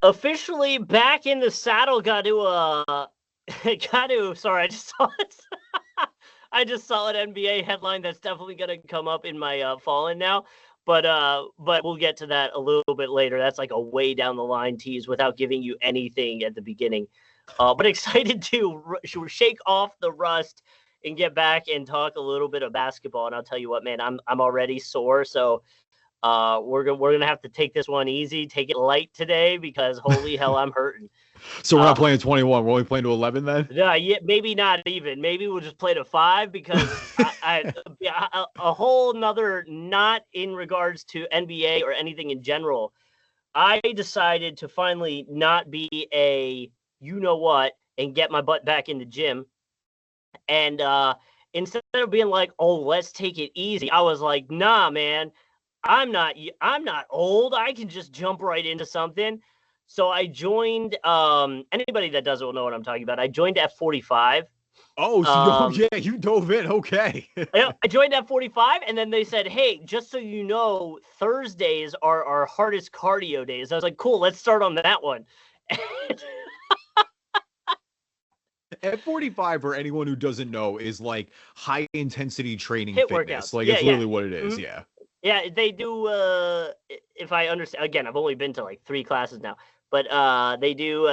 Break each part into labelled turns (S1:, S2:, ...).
S1: Officially back in the saddle. Got to. Sorry, I just saw it. I just saw an NBA headline that's definitely going to come up in my Fallen now. But we'll get to that a little bit later. That's like a way down the line tease without giving you anything at the beginning. But excited to shake off the rust and get back and talk a little bit of basketball. And I'll tell you what, man, I'm already sore. So we're gonna have to take this one easy, take it light today because holy hell, I'm hurting.
S2: So we're not playing 21. We're only playing to 11 then?
S1: Yeah, maybe not even. Maybe we'll just play to 5 because a whole nother, not in regards to NBA or anything in general. I decided to finally not be a you-know-what and get my butt back in the gym. And instead of being like, oh, let's take it easy, I was like, nah, man, I'm not old. I can just jump right into something. So I joined, anybody that doesn't know what I'm talking about, I joined F45.
S2: Oh, so you dove in. Okay.
S1: I joined F45, and then they said, hey, just so you know, Thursdays are our hardest cardio days. I was like, cool, let's start on that one.
S2: F45, for anyone who doesn't know, is like high intensity training
S1: HIIT
S2: fitness.
S1: Workouts.
S2: Like it's literally what it is. Mm-hmm. Yeah.
S1: Yeah, they do. If I understand, again, I've only been to like 3 classes now, but they do.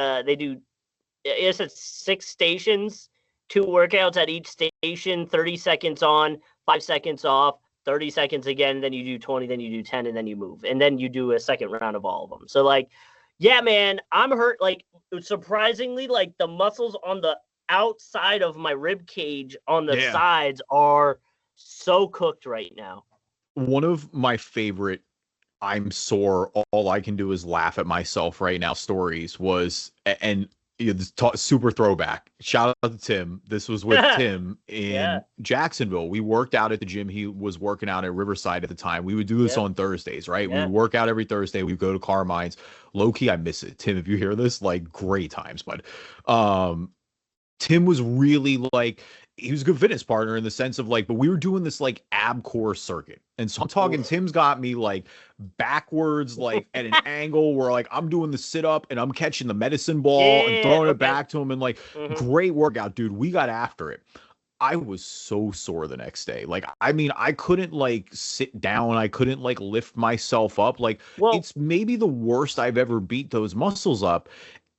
S1: It's at 6 stations, 2 workouts at each station, 30 seconds on, 5 seconds off, 30 seconds again. Then you do 20, then you do 10, and then you move, and then you do a second round of all of them. So like, yeah, man, I'm hurt. Like surprisingly, like the muscles on the outside of my rib cage on the sides are so cooked right now.
S2: One of my favorite I'm sore, all I can do is laugh at myself right now stories was, and super throwback. Shout out to Tim. This was with Tim in Jacksonville. We worked out at the gym. He was working out at Riverside at the time. We would do this on Thursdays, right? We would work out every Thursday. We'd go to Carmine's. Low key, I miss it. Tim, if you hear this, like great times, bud. Tim was really like, he was a good fitness partner in the sense of like, but we were doing this like ab core circuit. And so I'm talking, Tim's got me like backwards, like at an angle where like I'm doing the sit up and I'm catching the medicine ball and throwing it back to him. And like, great workout, dude. We got after it. I was so sore the next day. Like, I mean, I couldn't like sit down. I couldn't like lift myself up. Like, it's maybe the worst I've ever beat those muscles up.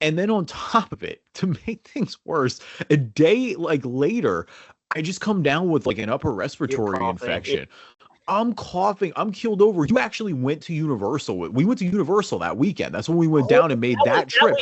S2: And then on top of it, to make things worse, a day like later, I just come down with like an upper respiratory infection. I'm coughing. I'm keeled over. You actually went to Universal. We went to Universal that weekend. That's when we went down and made that trip.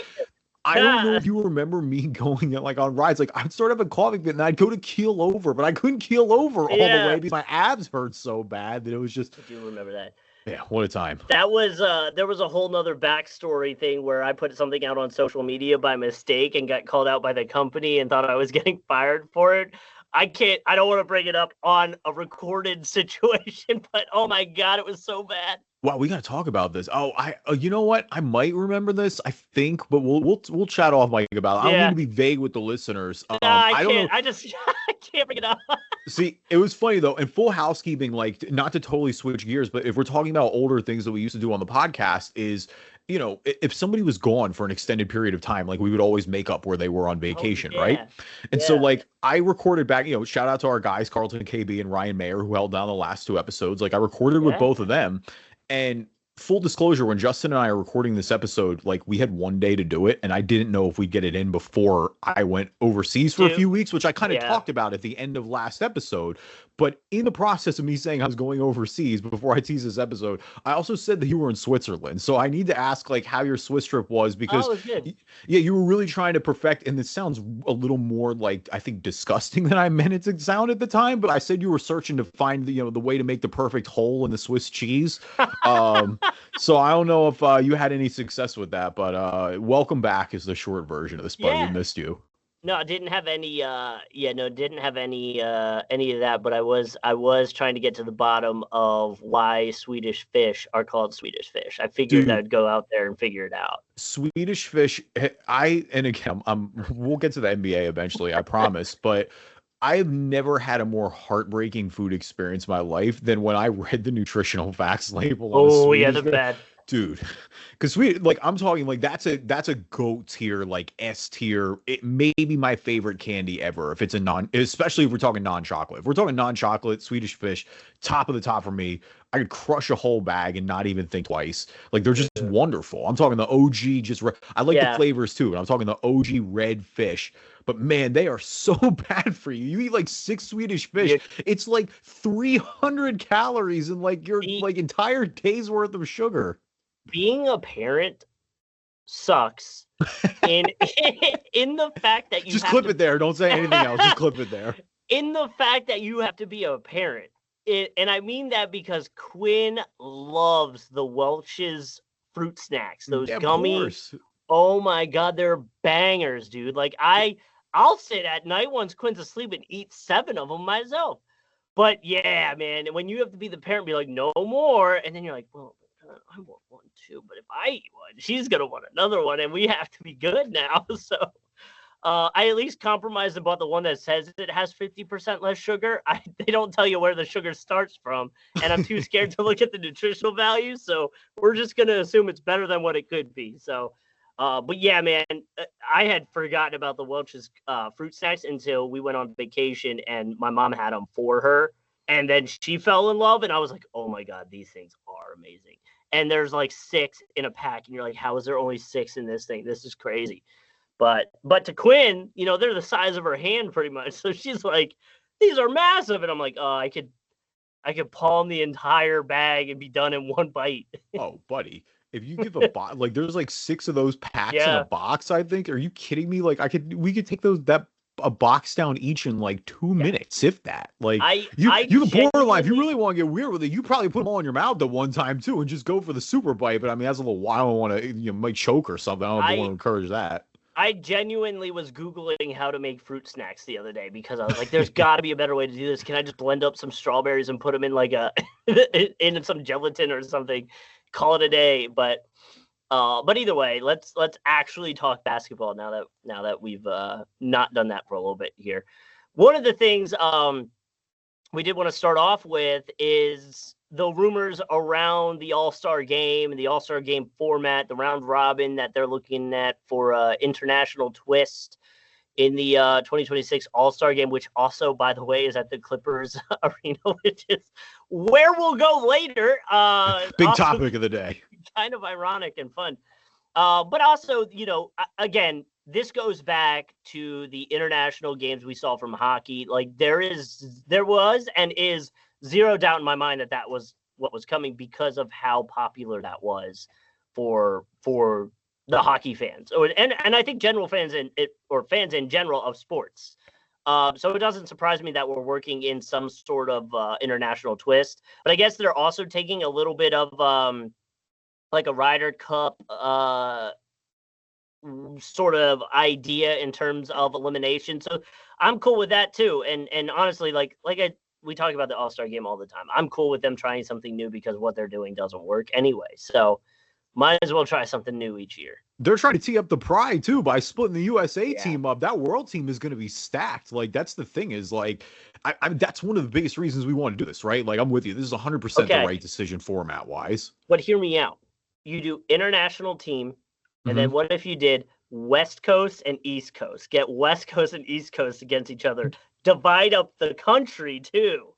S2: I don't know if you remember me going like on rides. Like I'd start up a coughing fit and I'd go to keel over, but I couldn't keel over all the way because my abs hurt so bad that it was just.
S1: I do remember that.
S2: Yeah, what a time.
S1: That was there was a whole nother backstory thing where I put something out on social media by mistake and got called out by the company and thought I was getting fired for it. I don't want to bring it up on a recorded situation, but oh my God, it was so bad.
S2: Wow, we got to talk about this. Oh, you know what? I might remember this, I think, but we'll chat off mic about it. I don't need to be vague with the listeners.
S1: I can't. I can't bring it up.
S2: See, it was funny though. In full housekeeping, like not to totally switch gears, but if we're talking about older things that we used to do on the podcast, is you know, if somebody was gone for an extended period of time, like we would always make up where they were on vacation, right? And so like I recorded back, you know, shout out to our guys, Carlton KB and Ryan Mayer, who held down the last 2 episodes. Like I recorded with both of them. And full disclosure, when Justin and I are recording this episode, like we had 1 day to do it, and I didn't know if we'd get it in before I went overseas for a few weeks, which I kind of talked about at the end of last episode. But in the process of me saying I was going overseas before I tease this episode, I also said that you were in Switzerland. So I need to ask like how your Swiss trip was, because you were really trying to perfect, and this sounds a little more like, I think, disgusting than I meant it to sound at the time, but I said you were searching to find the, you know, the way to make the perfect hole in the Swiss cheese. So I don't know if you had any success with that, but welcome back is the short version of this, but we missed you.
S1: No, I didn't have any. Didn't have any of that. But I was trying to get to the bottom of why Swedish fish are called Swedish fish. I figured I'd go out there and figure it out.
S2: Swedish fish. And again, we'll get to the NBA eventually, I promise. But I have never had a more heartbreaking food experience in my life than when I read the nutritional facts label.
S1: Oh yeah, the bad.
S2: Dude, because I'm talking like that's a GOAT tier, like S tier. It may be my favorite candy ever if it's especially if we're talking non-chocolate. If we're talking non-chocolate, Swedish Fish, top of the top for me. I could crush a whole bag and not even think twice. Like they're just wonderful. I'm talking the OG, I like the flavors too, but I'm talking the OG red fish. But man, they are so bad for you. You eat like 6 Swedish Fish, it's like 300 calories and like your like entire day's worth of sugar.
S1: Being a parent sucks in the fact that you
S2: just clip it there. Don't say anything else. Just clip it there.
S1: In the fact that you have to be a parent. And I mean that because Quinn loves the Welch's fruit snacks, those gummies. Oh my God, they're bangers, dude. Like I'll sit at night once Quinn's asleep and eat 7 of them myself. But yeah, man, when you have to be the parent, be like, no more. And then you're like, well, I want one too, but if I eat one, she's gonna want another one, and we have to be good now. So I at least compromised and bought the one that says it has 50% less sugar. They don't tell you where the sugar starts from, and I'm too scared to look at the nutritional value. So we're just gonna assume it's better than what it could be. So, but yeah, man, I had forgotten about the Welch's fruit snacks until we went on vacation, and my mom had them for her. And then she fell in love, and I was like, oh my God, these things are amazing. And there's like 6 in a pack, and you're like, how is there only 6 in this thing? This is crazy. But to Quinn, you know, they're the size of her hand pretty much. So she's like, these are massive. And I'm like, oh, I could palm the entire bag and be done in one bite.
S2: Oh, buddy. If you give a box, like there's like 6 of those packs in a box, I think. Are you kidding me? Like we could take a box down each in like 2 minutes, if that. Like you can borderline, if you really want to get weird with it, you probably put them all in your mouth at one time too, and just go for the super bite. But I mean, that's a little wild. I don't want to, might choke or something. I don't want to encourage that.
S1: I genuinely was Googling how to make fruit snacks the other day because I was like, there's got to be a better way to do this. Can I just blend up some strawberries and put them in like in some gelatin or something, call it a day? But either way, let's actually talk basketball now that we've not done that for a little bit here. One of the things we did want to start off with is the rumors around the All-Star game and the All-Star game format, the round robin that they're looking at for international twist in the 2026 All-Star game, which also, by the way, is at the Clippers Arena, which is where we'll go later.
S2: Big topic of the day.
S1: Kind of ironic and fun. But also, again, this goes back to the international games we saw from hockey. Like there was and is zero doubt in my mind that was what was coming because of how popular that was for the hockey fans, and I think general fans or fans in general of sports. So it doesn't surprise me that we're working in some sort of international twist. But I guess they're also taking a little bit of like a Ryder Cup sort of idea in terms of elimination. So I'm cool with that too. And honestly, we talk about the All-Star game all the time. I'm cool with them trying something new because what they're doing doesn't work anyway. So might as well try something new each year.
S2: They're trying to tee up the pride too by splitting the USA team up. That world team is going to be stacked. Like that's the thing is like, that's one of the biggest reasons we want to do this, right? Like I'm with you. This is 100% the right decision format wise.
S1: But hear me out. You do international team. And then what if you did West Coast and East Coast? Get West Coast and East Coast against each other. Divide up the country too.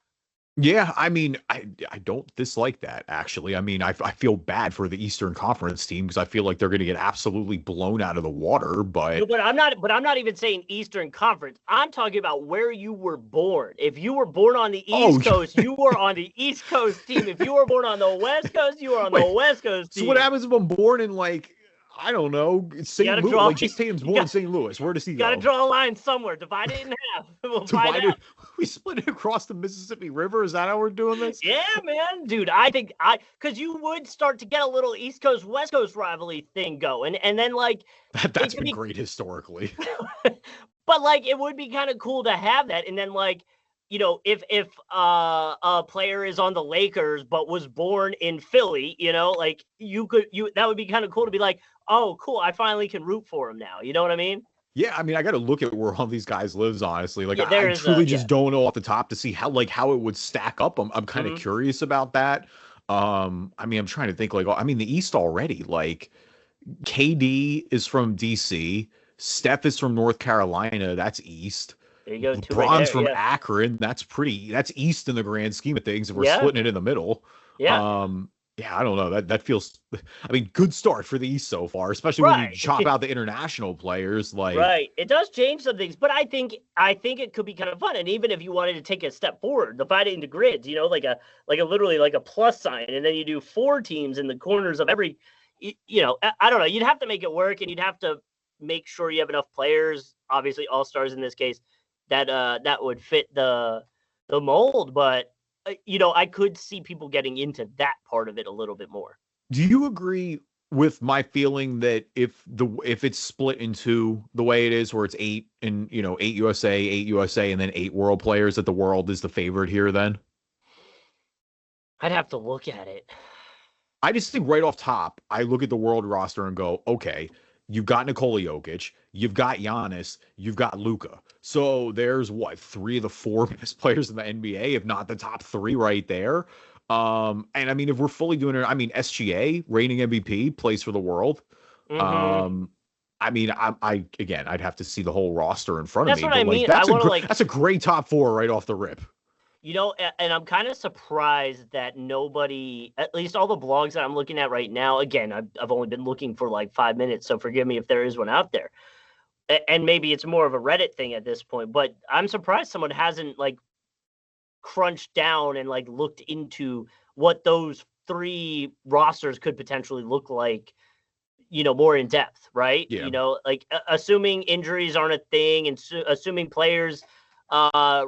S2: Yeah, I mean, I don't dislike that actually. I mean, I feel bad for the Eastern Conference team because I feel like they're going to get absolutely blown out of the water. But
S1: I'm not even saying Eastern Conference. I'm talking about where you were born. If you were born on the East Coast, you were on the East Coast team. If you were born on the West Coast, you were on the West Coast team.
S2: So what happens if I'm born in like, I don't know, St. Louis? Like Jason Tatum's born in St. Louis. Where does he go?
S1: Got to draw a line somewhere. Divide it in half. We'll find out.
S2: We split it across the Mississippi River. Is that how we're doing this?
S1: Yeah, man, dude. Because you would start to get a little East Coast West Coast rivalry thing going, and then like
S2: that's been great historically.
S1: But like it would be kind of cool to have that, and then like. If a player is on the Lakers but was born in Philly, like that would be kind of cool to be like, oh, cool, I finally can root for him now. You know what I mean?
S2: Yeah, I mean, I got to look at where all these guys lives, honestly. Like, I truly just don't know off the top to see how it would stack up. I'm kind of curious about that. I mean, I'm trying to think like, I mean, the East already, like KD is from DC, Steph is from North Carolina, that's East.
S1: There you go, two right
S2: LeBron's
S1: there.
S2: from
S1: Yeah,
S2: Akron, that's East in the grand scheme of things if we're
S1: yeah,
S2: splitting it in the middle.
S1: yeah.
S2: Yeah, I don't know. That feels I mean, good start for the East so far, especially when you
S1: Right.
S2: chop out the international players like
S1: Right. It does change some things, but I think it could be kind of fun. And even if you wanted to take a step forward, divide it into grids, like a literally like a plus sign, and then you do 4 teams in the corners of every I don't know. You'd have to make it work, and you'd have to make sure you have enough players, obviously all-stars in this case, that would fit the mold. But I could see people getting into that part of it a little bit more.
S2: do you agree with my feeling that if it's split into the way it is, where it's 8 USA, and then 8 world players, that the world is the favorite here then?
S1: I'd have to look at it.
S2: I just think right off top, I look at the world roster and go, okay, you've got Nikola Jokic, you've got Giannis, you've got Luka. So there's what, 3 of the 4 best players in the NBA, if not the top 3 right there. And I mean, if we're fully doing it, I mean, SGA, reigning MVP, plays for the world.
S1: Mm-hmm.
S2: I mean, again, I'd have to see the whole roster in front of
S1: That's
S2: me,
S1: what
S2: but
S1: I
S2: like
S1: mean. I want to
S2: that's a great top 4 right off the rip.
S1: And I'm kind of surprised that nobody, at least all the blogs that I'm looking at right now, again, I've only been looking for like 5 minutes, so forgive me if there is one out there. And maybe it's more of a Reddit thing at this point, but I'm surprised someone hasn't like crunched down and like looked into what those 3 rosters could potentially look like, more in depth, right?
S2: Yeah.
S1: Like assuming injuries aren't a thing, and assuming players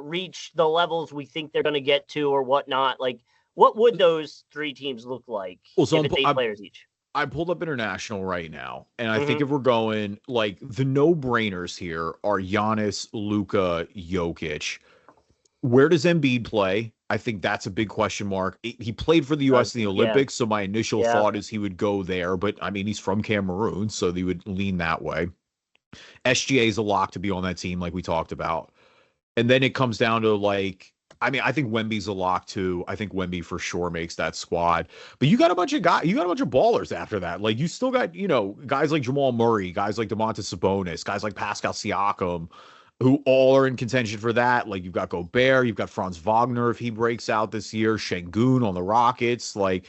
S1: reach the levels we think they're going to get to or whatnot, like what would those 3 teams look like if it's 8 players each?
S2: I pulled up international right now, and I
S1: Mm-hmm.
S2: think if we're going like the no-brainers here are Giannis, Luka, Jokic. Where does Embiid play? I think that's a big question mark. He played for the U.S. in the Olympics, so my initial thought is he would go there. But I mean, he's from Cameroon, so they would lean that way. SGA is a lock to be on that team, like we talked about. And then it comes down to like, I mean, I think Wemby's a lock too. I think Wemby for sure makes that squad. But you got a bunch of guys, you got a bunch of ballers after that. Like you still got, guys like Jamal Murray, guys like Domantas Sabonis, guys like Pascal Siakam, who all are in contention for that. Like you've got Gobert, you've got Franz Wagner if he breaks out this year, Şengün on the Rockets. Like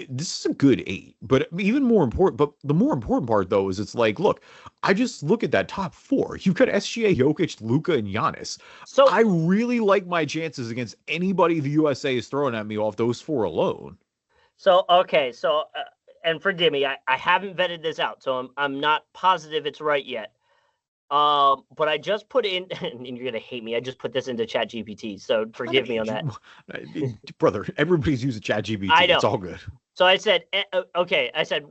S2: this is a good 8. But even more important, but the more important part though is it's like, look, I just look at that top 4. You've got SGA, Jokic, Luka, and Giannis. So I really like my chances against anybody the USA is throwing at me off those 4 alone.
S1: So okay, so and forgive me, I haven't vetted this out, so I'm not positive it's right yet. But I just put in, and you're gonna hate me. I just put this into ChatGPT, so forgive me on that.
S2: Brother, everybody's using ChatGPT.
S1: I know.
S2: It's all good.
S1: So I said, okay. I said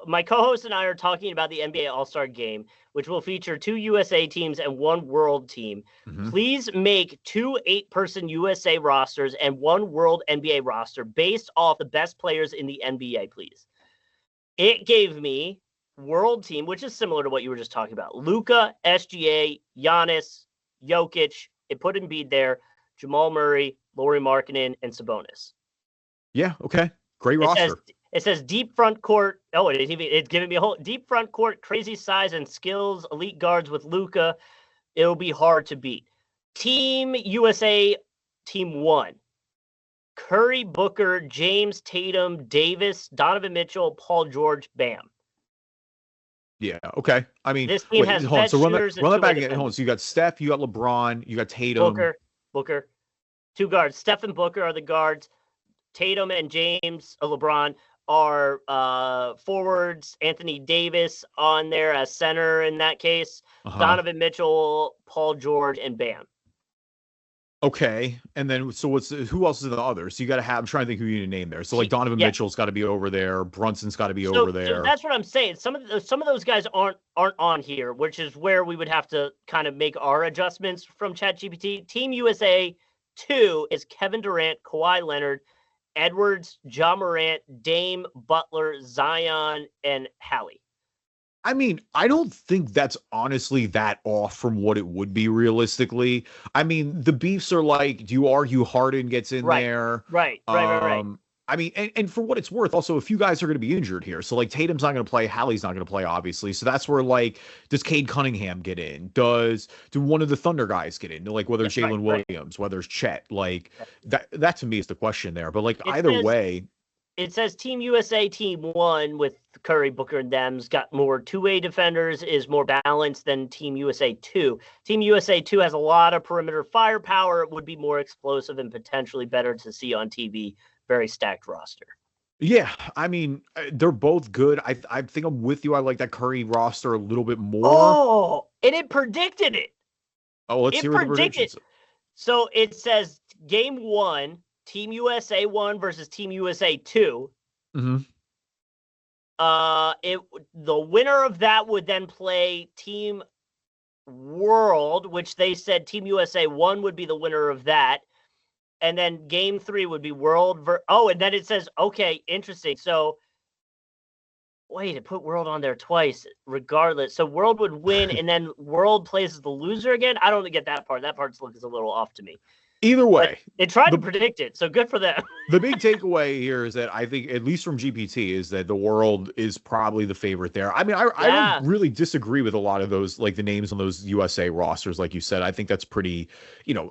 S1: my co-host and I are talking about the NBA All-Star Game, which will feature 2 USA teams and 1 World team. Mm-hmm. Please make 2 8-person USA rosters and 1 World NBA roster based off the best players in the NBA, please. It gave me World team, which is similar to what you were just talking about. Luka, SGA, Giannis, Jokic. It put Embiid there. Jamal Murray, Lauri Markkanen, and Sabonis.
S2: Yeah, okay. Great roster.
S1: It says deep front court. Oh, it's giving me a whole deep front court, crazy size and skills, elite guards with Luka. It'll be hard to beat. Team USA, team 1. Curry, Booker, James, Tatum, Davis, Donovan Mitchell, Paul George, Bam.
S2: Yeah, okay. I mean,
S1: this team has
S2: so run that back again.
S1: Hold on.
S2: So you got Steph, you got LeBron, you got Tatum.
S1: Booker. 2 guards. Steph and Booker are the guards. Tatum and James, LeBron, are forwards. Anthony Davis on there as center in that case. Uh-huh. Donovan Mitchell, Paul George, and Bam.
S2: Okay, and then so who else is the others? So you got to have. I'm trying to think who you need to name there. So like Donovan Mitchell's got to be over there. Brunson's got to be over there.
S1: So that's what I'm saying. Some of those guys aren't on here, which is where we would have to kind of make our adjustments from ChatGPT. Team USA 2 is Kevin Durant, Kawhi Leonard, Edwards, Ja Morant, Dame, Butler, Zion, and Hallie.
S2: I mean, I don't think that's honestly that off from what it would be realistically. I mean, the beefs are like, do you argue Harden gets in there?
S1: Right.
S2: I mean, and for what it's worth, also a few guys are going to be injured here. So like Tatum's not going to play, Hallie's not going to play, obviously. So that's where like, does Cade Cunningham get in? Do one of the Thunder guys get in? Like whether it's Jalen Williams, whether it's Chet, like that to me is the question there. But like either way.
S1: It says Team USA Team 1 with Curry, Booker, and them's got more two-way defenders, is more balanced than Team USA 2. Team USA 2 has a lot of perimeter firepower. It would be more explosive and potentially better to see on TV. Very stacked roster.
S2: Yeah, I mean, they're both good. I think I'm with you. I like that Curry roster a little bit more.
S1: Oh, and it predicted it.
S2: Oh, let's hear the predictions.
S1: So it says Game 1, Team USA 1 versus Team USA 2.
S2: Mm-hmm.
S1: The winner of that would then play Team World, which they said Team USA 1 would be the winner of that. And then Game 3 would be World. And then it says, okay, interesting. So, wait, it put World on there twice, regardless. So World would win, and then World plays as the loser again? I don't get that part. That part looks a little off to me.
S2: Either way,
S1: they tried to predict it, so good for them.
S2: The big takeaway here is that I think, at least from GPT, is that the World is probably the favorite there. I mean, I don't really disagree with a lot of those, like the names on those USA rosters, like you said. I think that's pretty,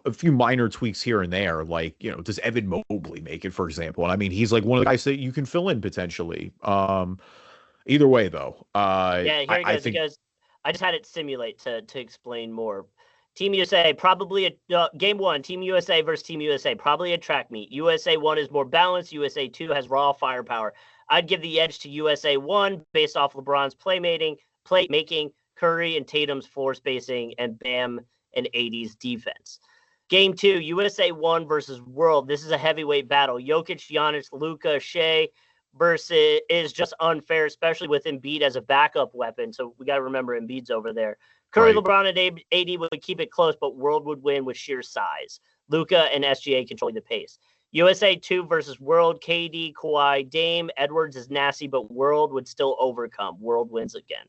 S2: a few minor tweaks here and there. Like, does Evan Mobley make it, for example? And I mean, he's like one of the guys that you can fill in potentially. Either way, though.
S1: Here it goes. I just had it simulate to explain more. Team USA, probably Game 1, Team USA versus Team USA, probably a track meet. USA 1 is more balanced. USA 2 has raw firepower. I'd give the edge to USA 1 based off LeBron's playmaking, Curry and Tatum's floor spacing, and Bam and AD's defense. Game 2, USA 1 versus World. This is a heavyweight battle. Jokic, Giannis, Luka, Shea versus is just unfair, especially with Embiid as a backup weapon. So we got to remember Embiid's over there. Curry, right. LeBron, and AD would keep it close, but World would win with sheer size. Luka and SGA controlling the pace. USA 2 versus World, KD, Kawhi, Dame. Edwards is nasty, but World would still overcome. World wins again.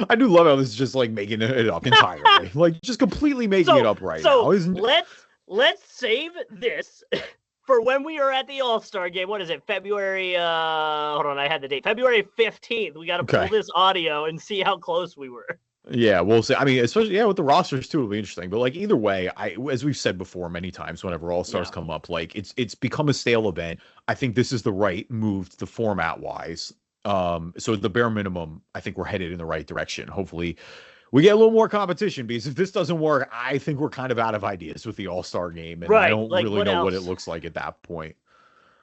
S2: I do love how this is just like making it up entirely. Like just completely making it up right now.
S1: Let's save this for when we are at the All-Star game. What is it? February, hold on, I had the date. February 15th. We got to pull this audio and see how close we were.
S2: Yeah, we'll see. I mean, especially with the rosters too, it'll be interesting. But like either way, as we've said before many times, whenever All Stars come up, like it's become a stale event. I think this is the right move to format wise. So the bare minimum, I think we're headed in the right direction. Hopefully, we get a little more competition, because if this doesn't work, I think we're kind of out of ideas with the All Star game, and I don't really know what it looks like at that point.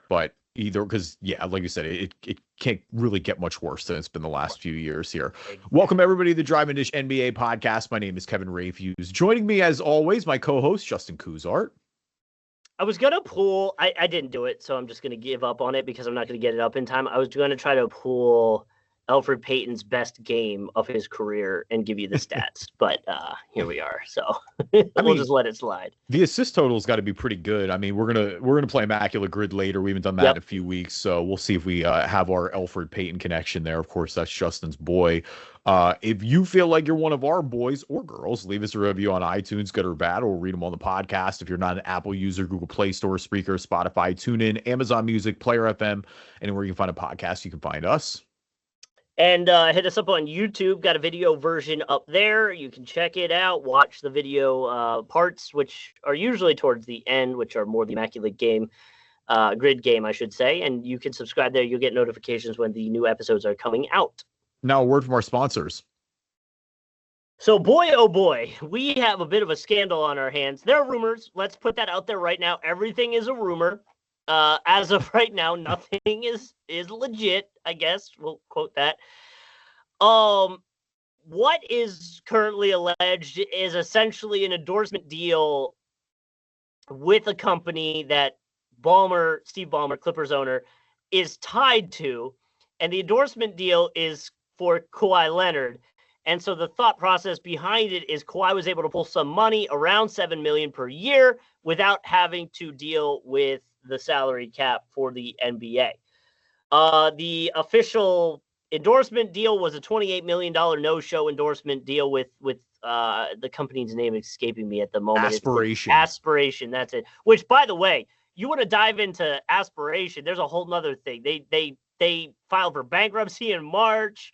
S2: But either, because like you said, it can't really get much worse than it's been the last few years here. Welcome everybody to the Drive and Dish NBA podcast. My name is Kevin Rayfuse. Joining me as always, my co-host Justin Kuzart.
S1: I was gonna pull. I didn't do it, so I'm just gonna give up on it because I'm not gonna get it up in time. I was gonna try to pull Elfrid Payton's best game of his career and give you the stats, but here we are. So we'll just let it slide.
S2: The assist total's got to be pretty good. I mean, we're gonna play Immaculate Grid later. We haven't done that in a few weeks, so we'll see if we have our Elfrid Payton connection there. Of course, that's Justin's boy. If you feel like you're one of our boys or girls, leave us a review on iTunes, good or bad, or we'll read them on the podcast. If you're not an Apple user, Google Play Store, Spreaker, Spotify, TuneIn, Amazon Music, Player FM, anywhere you can find a podcast, you can find us.
S1: And hit us up on YouTube. Got a video version up there. You can check it out. Watch the video parts, which are usually towards the end, which are more the Immaculate game, Grid game, I should say. And you can subscribe there. You'll get notifications when the new episodes are coming out.
S2: Now, a word from our sponsors.
S1: So, boy, oh boy, we have a bit of a scandal on our hands. There are rumors. Let's put that out there right now. Everything is a rumor. As of right now, nothing is legit, I guess. We'll quote that. What is currently alleged is essentially an endorsement deal with a company that Steve Ballmer, Clippers owner, is tied to. And the endorsement deal is for Kawhi Leonard. And so the thought process behind it is Kawhi was able to pull some money, around $7 million per year, without having to deal with the salary cap for the NBA. The official endorsement deal was a $28 million no-show endorsement deal with the company's name escaping me at the moment.
S2: Aspiration.
S1: Aspiration, that's it. Which, by the way, you want to dive into aspiration, there's a whole nother thing. They filed for bankruptcy in March.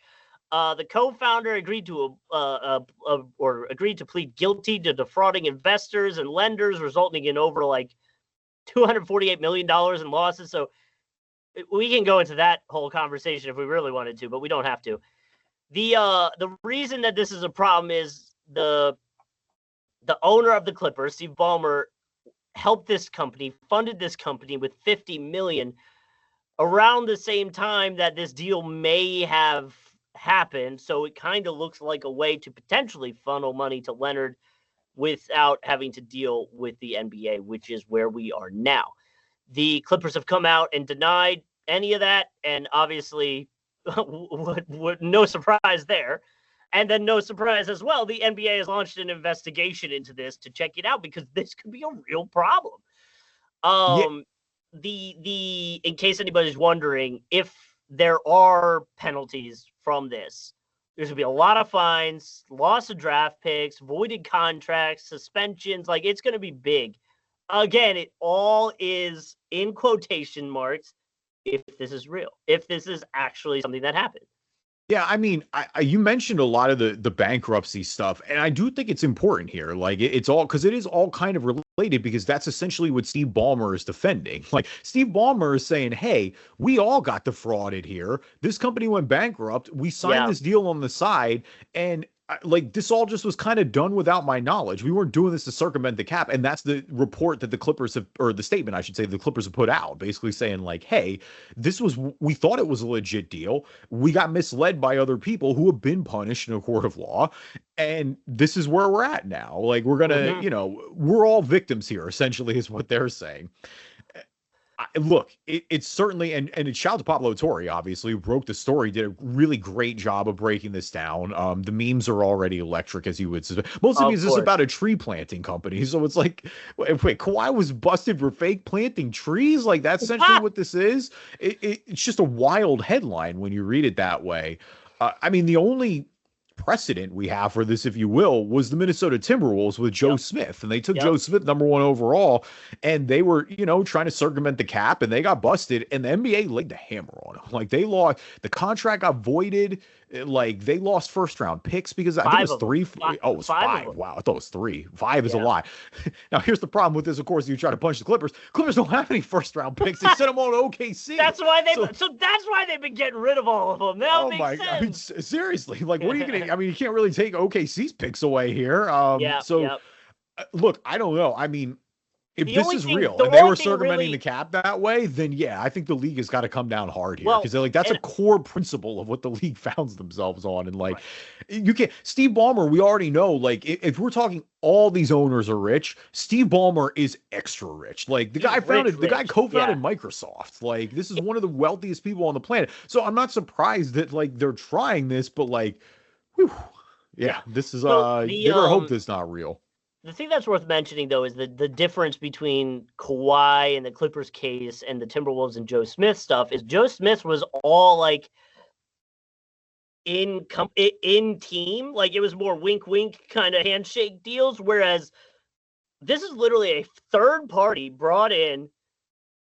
S1: The co-founder agreed to agreed to plead guilty to defrauding investors and lenders, resulting in over like $248 million in losses. So we can go into that whole conversation if we really wanted to, but we don't have to. The reason that this is a problem is the owner of the Clippers, Steve Ballmer, helped this company, funded this company with $50 million around the same time that this deal may have happened. So it kind of looks like a way to potentially funnel money to Leonard without having to deal with the NBA, which is where we are now. The Clippers have come out and denied any of that, and obviously no surprise there. And then no surprise as well, the NBA has launched an investigation into this to check it out because this could be a real problem. In case anybody's wondering, if there are penalties from this, there's going to be a lot of fines, loss of draft picks, voided contracts, suspensions. Like, it's going to be big. Again, it all is in quotation marks if this is real, if this is actually something that happened.
S2: Yeah, I mean, you mentioned a lot of the bankruptcy stuff, and I do think it's important here. Like, it's all because it is all kind of related, because that's essentially what Steve Ballmer is defending. Like, Steve Ballmer is saying, hey, we all got defrauded here. This company went bankrupt. We signed this deal on the side, and like, this all just was kind of done without my knowledge. We weren't doing this to circumvent the cap. And that's the report that the Clippers have, or the statement, I should say, the Clippers have put out, basically saying like, hey, we thought it was a legit deal. We got misled by other people who have been punished in a court of law. And this is where we're at now. Like, we're going to, we're all victims here, essentially, is what they're saying. Look, it's certainly, and it's shout out to Pablo Torre, obviously, who broke the story, did a really great job of breaking this down. The memes are already electric, as you would suspect. Mostly because this is about a tree planting company. So it's like, wait, Kawhi was busted for fake planting trees? Like, that's essentially what this is? It's just a wild headline when you read it that way. I mean, the only precedent we have for this, if you will, was the Minnesota Timberwolves with Joe Smith, and they took Joe Smith #1 overall, and they were, trying to circumvent the cap, and they got busted, and the NBA laid the hammer on them. Like, they lost, the contract got voided, like, they lost first round picks because I think it was three. Oh, it was five. Wow, I thought it was 3. 5 is a lot. Now, here's the problem with this, of course, you try to punch the Clippers. Clippers don't have any first round picks. They sent them on to OKC.
S1: That's why that's why they've been getting rid of all of them. That makes sense.
S2: I mean, seriously, like, what are you gonna? I mean, you can't really take OKC's picks away here. Look, I don't know. I mean, if this is real and they were circumventing the cap that way, then yeah, I think the league has got to come down hard here, because they're like, that's a core principle of what the league founds themselves on. And like, you can't. Steve Ballmer, we already know, like, if we're talking all these owners are rich, Steve Ballmer is extra rich. Like, the guy co-founded Microsoft. Like, this is one of the wealthiest people on the planet. So I'm not surprised that like they're trying this, but like, whew, this is you better hope this is not real.
S1: The thing that's worth mentioning, though, is the difference between Kawhi and the Clippers case and the Timberwolves and Joe Smith stuff is Joe Smith was all like in team, like it was more wink wink kind of handshake deals, whereas this is literally a third party brought in,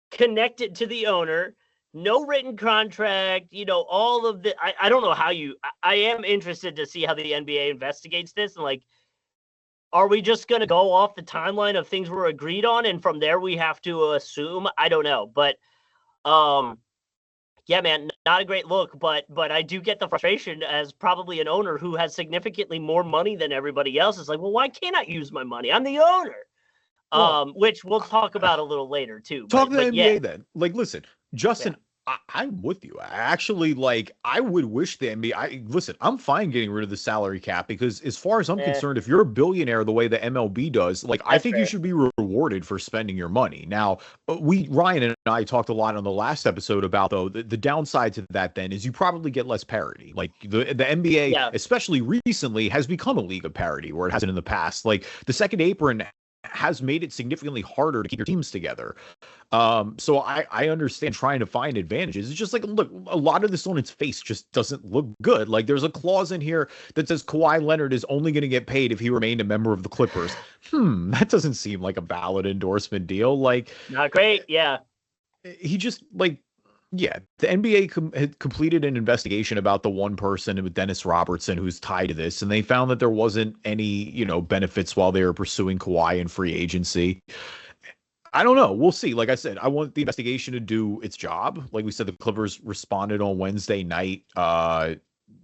S1: connected to the owner, no written contract, all of the I don't know how I am interested to see how the NBA investigates this, and like, are we just going to go off the timeline of things were agreed on, and from there we have to assume? I don't know. But, yeah, man, not a great look. But I do get the frustration as probably an owner who has significantly more money than everybody else. It's like, well, why can't I use my money? I'm the owner. Which we'll talk about a little later, too.
S2: Talk to the NBA then. Like, listen, Justin, I'm with you. Actually, like, I would wish the NBA. I'm fine getting rid of the salary cap, because as far as I'm concerned, if you're a billionaire the way the MLB does, like, I think you should be rewarded for spending your money. Now, Ryan and I talked a lot on the last episode about, though, the downside to that then is you probably get less parity. Like, the NBA, especially recently, has become a league of parity where it hasn't in the past. Like, the second apron has made it significantly harder to keep your teams together. So I understand trying to find advantages. It's just like, look, a lot of this on its face just doesn't look good. Like there's a clause in here that says Kawhi Leonard is only going to get paid if he remained a member of the Clippers. That doesn't seem like a valid endorsement deal. Like,
S1: not great. Yeah.
S2: He just like, yeah, the NBA had completed an investigation about the one person with Dennis Robertson who's tied to this, and they found that there wasn't any, benefits while they were pursuing Kawhi in free agency. I don't know. We'll see. Like I said, I want the investigation to do its job. Like we said, the Clippers responded on Wednesday night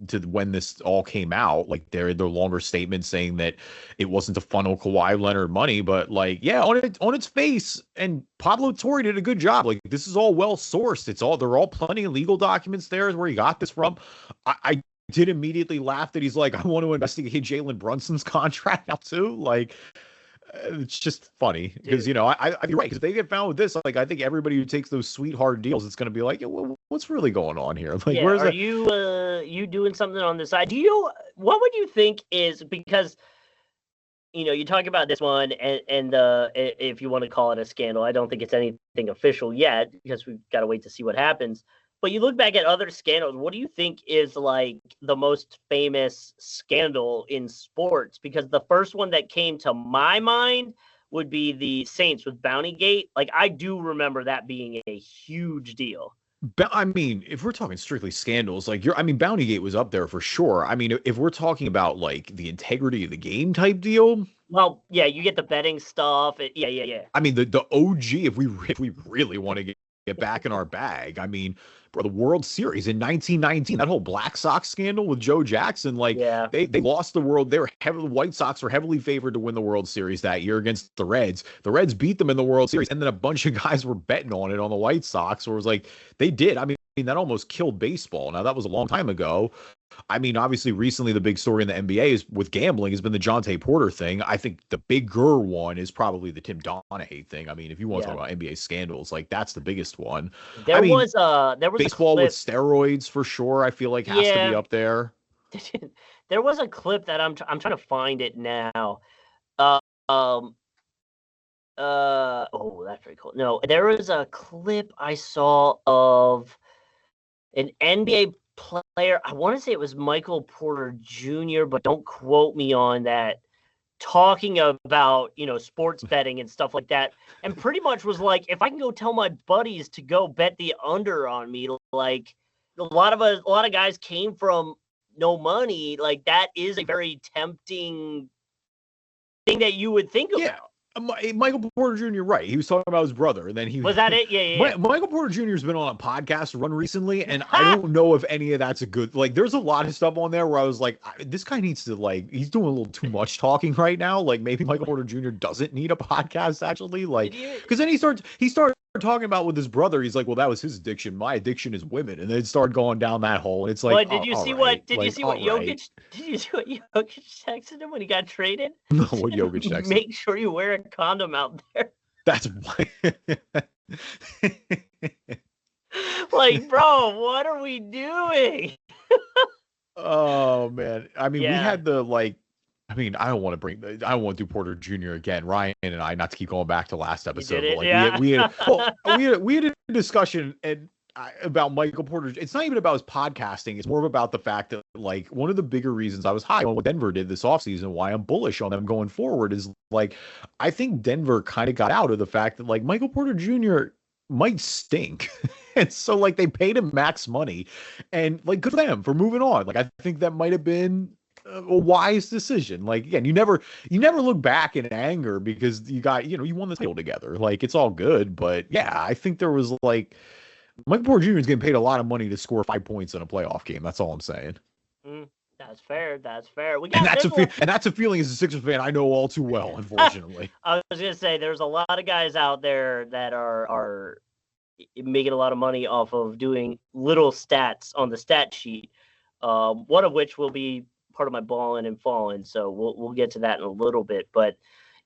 S2: to when this all came out. Like their longer statement saying that it wasn't to funnel Kawhi Leonard money, but like, yeah, on its face, and Pablo Torre did a good job. Like this is all well sourced. They're all plenty of legal documents there where he got this from. I did immediately laugh that he's like, I want to investigate Jalen Brunson's contract now too. Like, it's just funny because, you're right. Because if they get found with this, like, I think everybody who takes those sweetheart deals, it's going to be like, well, what's really going on here? Like, where's
S1: that? You doing something on the side? What would you think is, because, you talk about this one and if you want to call it a scandal, I don't think it's anything official yet because we've got to wait to see what happens. But you look back at other scandals, what do you think is like the most famous scandal in sports? Because the first one that came to my mind would be the Saints with Bountygate. Like, I do remember that being a huge deal.
S2: I mean, if we're talking strictly scandals, like Bountygate was up there for sure. I mean, if we're talking about like the integrity of the game type deal.
S1: Well, yeah, you get the betting stuff. Yeah.
S2: I mean, the OG, if we really want to get back in our bag, I mean, the World Series in 1919, that whole Black Sox scandal with Joe Jackson, like they lost the World. The White Sox were heavily favored to win the World Series that year against the Reds. The Reds beat them in the World Series, and then a bunch of guys were betting on it on the White Sox, where it was like they did. I mean, that almost killed baseball. Now that was a long time ago. I mean, obviously, recently the big story in the NBA is with gambling has been the Jonte Porter thing. I think the bigger one is probably the Tim Donaghy thing. I mean, if you want to talk about NBA scandals, like that's the biggest one.
S1: There was
S2: baseball with steroids for sure. I feel like has to be up there.
S1: There was a clip that I'm trying to find it now. Oh, that's very cool. No, there was a clip I saw of an NBA player. I want to say it was Michael Porter Jr., but don't quote me on that, talking about, sports betting and stuff like that. And pretty much was like, if I can go tell my buddies to go bet the under on me, like a lot of guys came from no money. Like that is a very tempting thing that you would think about.
S2: Michael Porter Jr., right. He was talking about his brother, and then he
S1: was that it? Yeah.
S2: Michael Porter Jr. has been on a podcast run recently, and I don't know if any of that's a good. Like, there's a lot of stuff on there where I was like, this guy needs to he's doing a little too much talking right now. Like, maybe Michael Porter Jr. doesn't need a podcast actually. Like, because then he started talking about with his brother. He's like, well, that was his addiction. My addiction is women, and then started going down that hole. And it's like,
S1: did you see what Jokic texted him when he got traded?
S2: No, what Jokic texted?
S1: Make sure you wear a condom out there.
S2: That's why.
S1: Like, bro, what are we doing?
S2: Oh man, I mean, we had the I don't want to do Porter Jr. again. Ryan and I, not to keep going back to last episode, but we had a discussion about Michael Porter. It's not even about his podcasting. It's more about the fact that like one of the bigger reasons I was high on what Denver did this offseason, why I'm bullish on them going forward, is like I think Denver kind of got out of the fact that like Michael Porter Jr. might stink. And so like they paid him max money, and like good for them for moving on. Like I think that might have been a wise decision. Like again, you never look back in anger because you got, you won the title together. Like it's all good. But yeah, I think there was like Michael Porter Jr. is getting paid a lot of money to score 5 points in a playoff game. That's all I'm saying.
S1: That's fair.
S2: That's a feeling as a Sixers fan I know all too well, unfortunately.
S1: I was gonna say there's a lot of guys out there that are making a lot of money off of doing little stats on the stat sheet. One of which will be part of my balling and falling. So we'll get to that in a little bit. But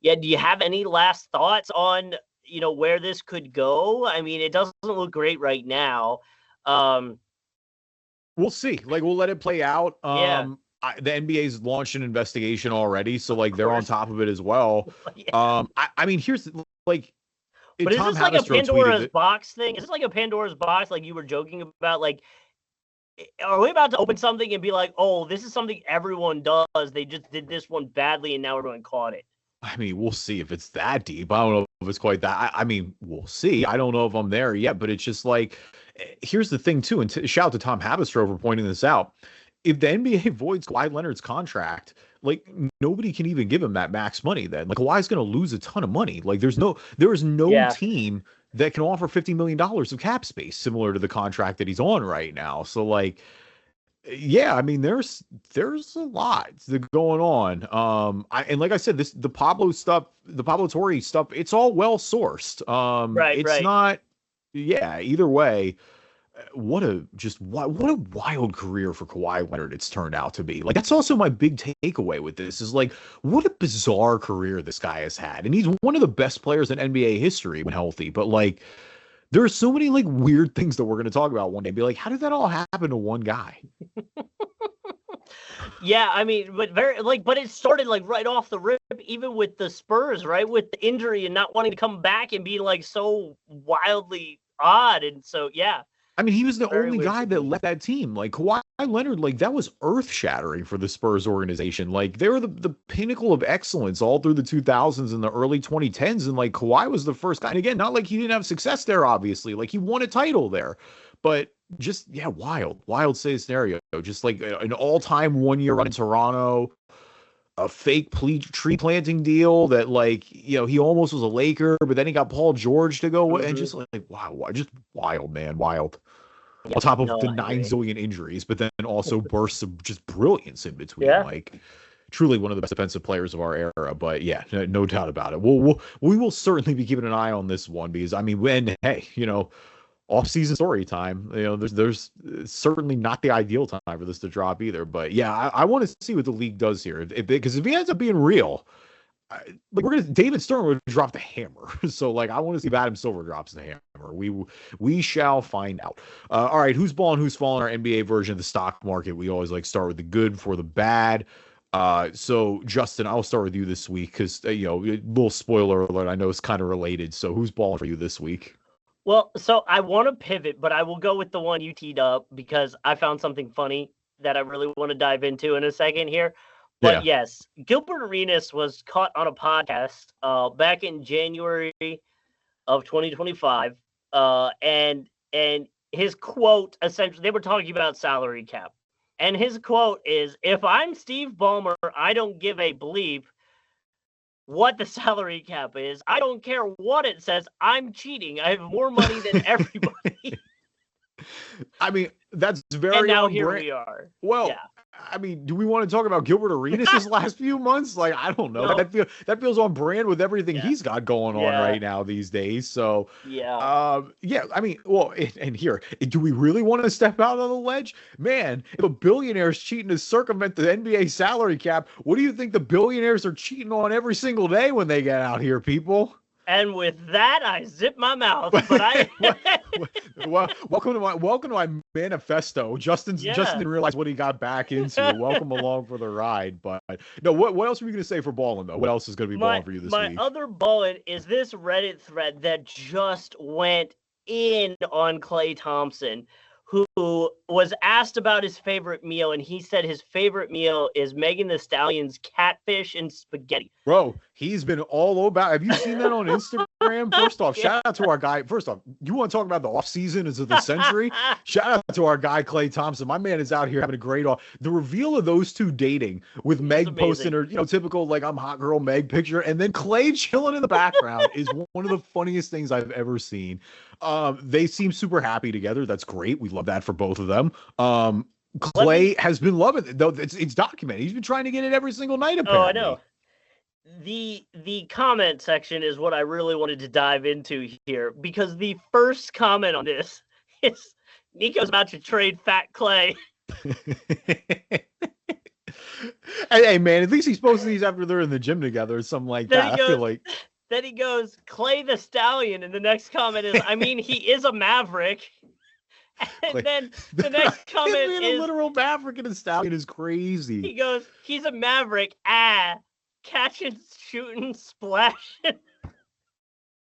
S1: yeah, do you have any last thoughts on where this could go? I mean, it doesn't look great right now.
S2: We'll see. Like we'll let it play out. the NBA's launched an investigation already, so like they're on
S1: course.
S2: top of it as well.
S1: Yeah.
S2: I mean, here's like,
S1: But is
S2: Tom
S1: this like a
S2: Haberstroh tweeted
S1: Pandora's
S2: it.
S1: box thing? Is this like a Pandora's box, like you were joking about? Like, are we about to open something and be like, oh, this is something everyone does? They just did this one badly, and now everyone caught it.
S2: I mean, we'll see if it's that deep. I don't know if it's quite that. I mean, we'll see. I don't know if I'm there yet, but it's just like, here's the thing too. And shout out to Tom Haberstroh for pointing this out. If the NBA voids Kawhi Leonard's contract, like nobody can even give him that max money. Then, like Kawhi's going to lose a ton of money. Like there is no team that can offer $50 million of cap space similar to the contract that he's on right now. So like, yeah, I mean, there's a lot going on. And like I said, the Pablo Torre stuff, it's all well sourced. It's not, yeah. Either way, what a wild career for Kawhi Leonard it's turned out to be. Like that's also my big takeaway with this is like what a bizarre career this guy has had, and he's one of the best players in NBA history when healthy. But like, there are so many like weird things that we're going to talk about one day. Be like, how did that all happen to one guy?
S1: Yeah, I mean, but it started like right off the rip, even with the Spurs, right? With the injury and not wanting to come back and being like so wildly odd. And so, yeah.
S2: I mean, he was the only guy that left that team. Like Kawhi Leonard, like that was earth shattering for the Spurs organization. Like they were the pinnacle of excellence all through the 2000s and the early 2010s. And like Kawhi was the first guy. And again, not like he didn't have success there, obviously. Like he won a title there, but just, yeah, wild scenario. Just like an all-time 1-year run in Toronto, a fake tree planting deal that like, you know, he almost was a Laker, but then he got Paul George to go and just like, wow, just wild, man. Wild. Yeah, on top of the 9 zillion injuries, but then also bursts of just brilliance in between. Yeah. Like truly one of the best defensive players of our era. But yeah, no doubt about it. We will certainly be keeping an eye on this one because I mean, hey, you know, off-season story time, you know, there's certainly not the ideal time for this to drop either. But yeah, I want to see what the league does here because if he ends up being real, like David Stern would drop the hammer. So like I want to see if Adam Silver drops the hammer. We shall find out. All right, who's balling, who's falling? Our NBA version of the stock market. We always like start with the good for the bad. So Justin, I'll start with you this week because you know, a little spoiler alert. I know it's kind of related. So who's balling for you this week?
S1: Well, so I want to pivot, but I will go with the one you teed up because I found something funny that I really want to dive into in a second here. But yes, Gilbert Arenas was caught on a podcast back in January of 2025. And his quote, essentially, they were talking about salary cap. And his quote is, if I'm Steve Ballmer, I don't give a bleep what the salary cap is. I don't care what it says. I'm cheating. I have more money than everybody.
S2: I mean, that's very.
S1: And now here we are.
S2: Well, yeah. I mean, do we want to talk about Gilbert Arenas' last few months? Like, I don't know. No. That feels on brand with everything he's got going on right now these days. So, yeah. I mean, well, and here, do we really want to step out on the ledge? Man, if a billionaire is cheating to circumvent the NBA salary cap, what do you think the billionaires are cheating on every single day when they get out here, people?
S1: And with that, I zip my mouth. But I
S2: well, welcome to my manifesto. Justin didn't realize what he got back into. Welcome along for the ride. But no, what else were you going to say for balling though? What else is going to be balling for you this week?
S1: My other balling is this Reddit thread that just went in on Klay Thompson, who was asked about his favorite meal, and he said his favorite meal is Megan Thee Stallion's catfish and spaghetti.
S2: Bro, he's been all about. Have you seen that on Instagram? First off, shout out to our guy. First off, you want to talk about the off season of the century? Shout out to our guy Klay Thompson. My man is out here having a great off. The reveal of those two dating with Meg posting her, typical like I'm hot girl Meg picture, and then Klay chilling in the background is one of the funniest things I've ever seen. They seem super happy together. That's great. We love that for both of them. Klay has been loving it, though. It's documented. He's been trying to get it every single night. Apparently.
S1: Oh, I know. The comment section is what I really wanted to dive into here, because the first comment on this is Nico's about to trade Fat Klay.
S2: Hey man, at least he's posting these after they're in the gym together or something like that. I feel like.
S1: Then he goes, Klay the Stallion, and the next comment is, I mean, he is a Maverick. And then the next comment
S2: being
S1: is
S2: a literal maverick and a stallion is crazy.
S1: he goes, he's a maverick. Catching, shooting, splashing.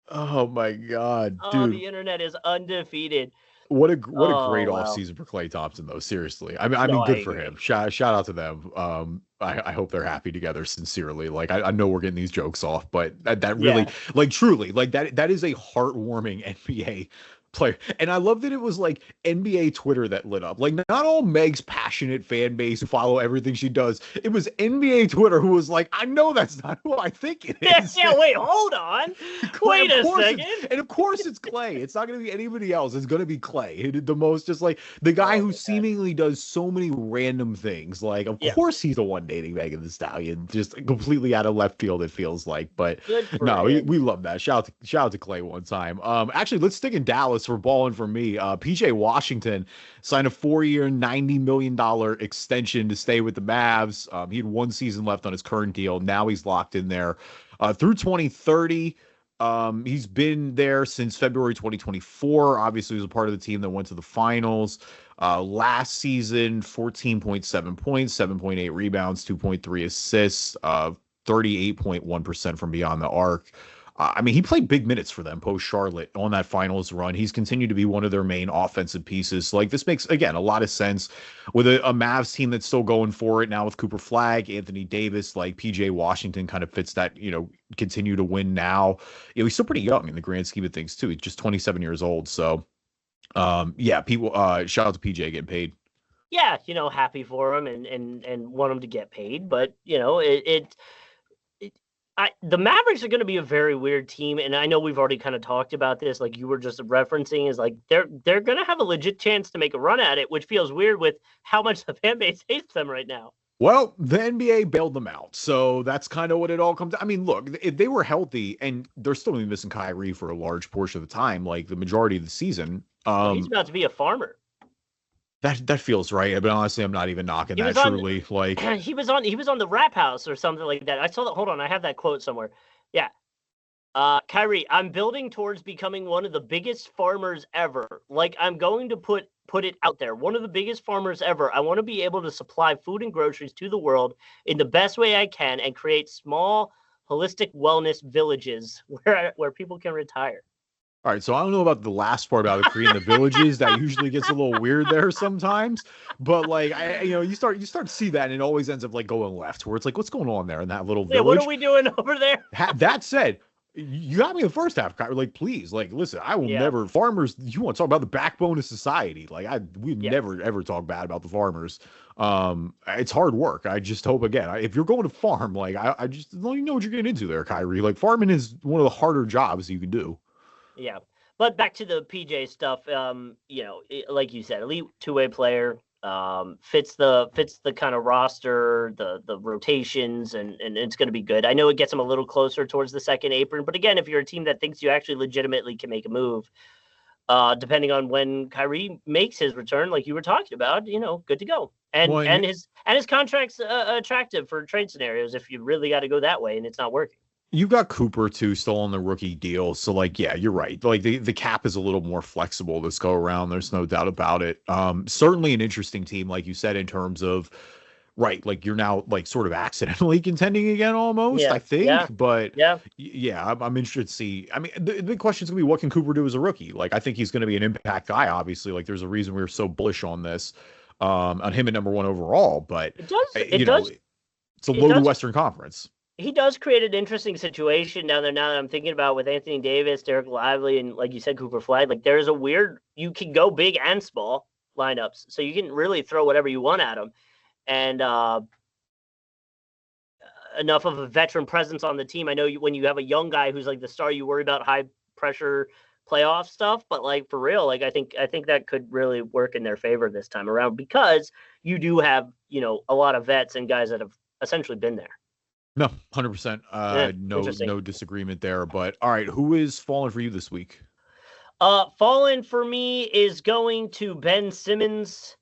S2: Oh my god,
S1: Oh,
S2: dude.
S1: the internet is undefeated.
S2: What a great
S1: wow.
S2: offseason for Klay Thompson though. Seriously, I mean,
S1: No, I
S2: good for
S1: agree.
S2: him. Shout out to them. I hope they're happy together. Sincerely, like I know we're getting these jokes off, but that really,
S1: Yeah.
S2: like, truly, like that is a heartwarming NBA player, and I love that it was like NBA Twitter that lit up. Like, not all Meg's passionate fan base who follow everything she does. It was NBA Twitter who was like, I know that's not who I think it is.
S1: Yeah, wait, hold on. Wait a second.
S2: And of course it's Klay. It's not going to be anybody else. It's going to be Klay. The most, just like the guy who seemingly does so many random things. Like, of course he's the one dating Megan Thee Stallion, just completely out of left field, it feels like. But no, we love that. Shout out to Klay one time. Actually, let's stick in Dallas for balling for me. PJ Washington signed a 4-year, $90 million extension to stay with the Mavs. He had 1 season left on his current deal. Now he's locked in there through 2030. He's been there since February 2024. Obviously, he was a part of the team that went to the finals. Last season, 14.7 points, 7.8 rebounds, 2.3 assists, 38.1% from beyond the arc. I mean, he played big minutes for them post Charlotte on that finals run. He's continued to be one of their main offensive pieces. So, like, this makes, again, a lot of sense with a Mavs team that's still going for it now with Cooper Flagg, Anthony Davis. Like, PJ Washington kind of fits that, continue to win now. He's still pretty young in the grand scheme of things too. He's just 27 years old. So, people, shout out to PJ getting paid.
S1: Yeah, happy for him and want him to get paid, but the Mavericks are going to be a very weird team, and I know we've already kind of talked about this, like you were just referencing, is like they're going to have a legit chance to make a run at it, which feels weird with how much the fan base hates them right now.
S2: Well, the NBA bailed them out, so that's kind of what it all comes to. I mean, look, if they were healthy, and they're still going to be missing Kyrie for a large portion of the time, like the majority of the season.
S1: He's about to be a farmer.
S2: That feels right, but honestly, I'm not even knocking that. Truly, like
S1: he was on the Rap House or something like that. I saw that. Hold on, I have that quote somewhere. Yeah, Kyrie, I'm building towards becoming one of the biggest farmers ever. Like, I'm going to put it out there, one of the biggest farmers ever. I want to be able to supply food and groceries to the world in the best way I can and create small, holistic wellness villages where people can retire.
S2: All right, so I don't know about the last part about creating the villages. That usually gets a little weird there sometimes. But like, you start to see that, and it always ends up like going left, where it's like, what's going on there in that little village?
S1: What are we doing over there?
S2: That said, you got me the first half. Like, please, like, listen, I will never. Farmers, you want to talk about the backbone of society? Like, we never ever talk bad about the farmers. It's hard work. I just hope, again, if you're going to farm, like, I just don't know what you're getting into there, Kyrie. Like, farming is one of the harder jobs you can do.
S1: Yeah, but back to the PJ stuff. Like you said, elite two-way player, fits the kind of roster, the rotations, and it's going to be good. I know it gets him a little closer towards the second apron, but again, if you're a team that thinks you actually legitimately can make a move, depending on when Kyrie makes his return, like you were talking about, good to go. And his contract's attractive for trade scenarios if you really got to go that way and it's not working.
S2: You've got Cooper too, still on the rookie deal. So like, yeah, you're right. Like the cap is a little more flexible this go around. There's no doubt about it. Certainly an interesting team, like you said, in terms of, right, like you're now like sort of accidentally contending again almost, I think.
S1: Yeah.
S2: But yeah, I'm interested to see. I mean, the big question is gonna be, what can Cooper do as a rookie? Like, I think he's gonna be an impact guy, obviously. Like, there's a reason we were so bullish on this, on him at number 1 overall. But it's a loaded Western Conference.
S1: He does create an interesting situation down there now that I'm thinking about, with Anthony Davis, Derek Lively, and like you said, Cooper Flagg. Like, there's a weird, you can go big and small lineups, so you can really throw whatever you want at them. And enough of a veteran presence on the team. I know when you have a young guy who's like the star, you worry about high pressure playoff stuff, but like, for real, like I think that could really work in their favor this time around, because you do have, a lot of vets and guys that have essentially been there.
S2: No, 100%. No disagreement there. But all right, who is falling for you this week?
S1: Fallen for me is going to Ben Simmons,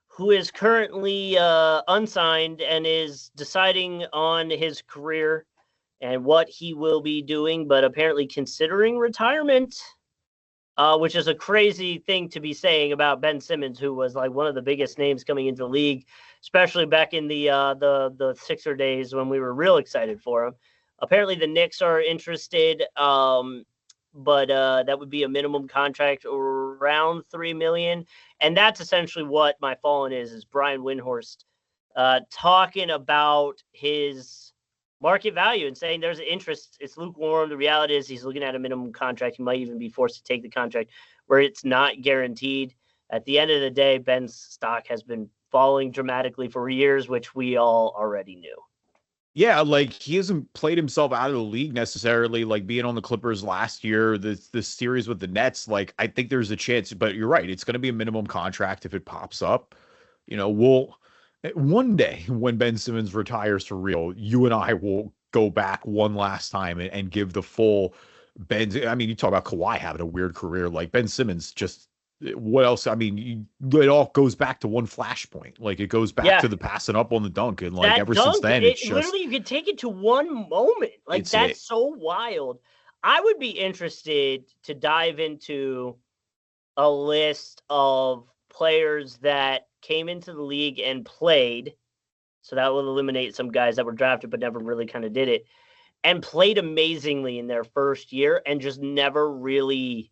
S1: who is currently unsigned and is deciding on his career and what he will be doing, but apparently considering retirement. which is a crazy thing to be saying about Ben Simmons, who was like one of the biggest names coming into the league, especially back in the Sixer days when we were real excited for him. Apparently, the Knicks are interested, but that would be a minimum contract around $3 million, and that's essentially what my fallen is Brian Windhorst talking about his market value and saying there's an interest. It's lukewarm. The reality is he's looking at a minimum contract. He might even be forced to take the contract where it's not guaranteed. At the end of the day, Ben's stock has been falling dramatically for years, which we all already knew.
S2: Yeah, like he hasn't played himself out of the league necessarily, like being on the Clippers last year, this series with the Nets, like I think there's a chance, but you're right, it's going to be a minimum contract if it pops up. We'll one day when Ben Simmons retires for real, you and I will go back one last time and give the full Ben. I mean, you talk about Kawhi having a weird career, like Ben Simmons just what else? I mean, it all goes back to one flashpoint. Like it goes back to the passing up on the dunk, and like that ever dunk, since then, it's just
S1: literally you could take it to one moment. Like that's so wild. I would be interested to dive into a list of players that came into the league and played. So that will eliminate some guys that were drafted but never really kind of did it, and played amazingly in their first year and just never really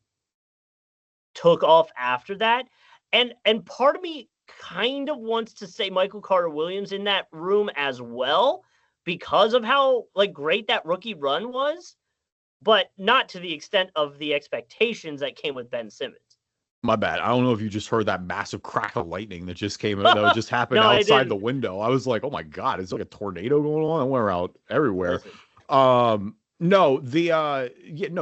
S1: took off after that. And part of me kind of wants to say Michael Carter Williams in that room as well, because of how like great that rookie run was, but not to the extent of the expectations that came with Ben Simmons.
S2: My bad. I don't know if you just heard that massive crack of lightning that just came that just happened outside the window. I was like, oh my God, it's like a tornado going on. I went out everywhere. Listen. No,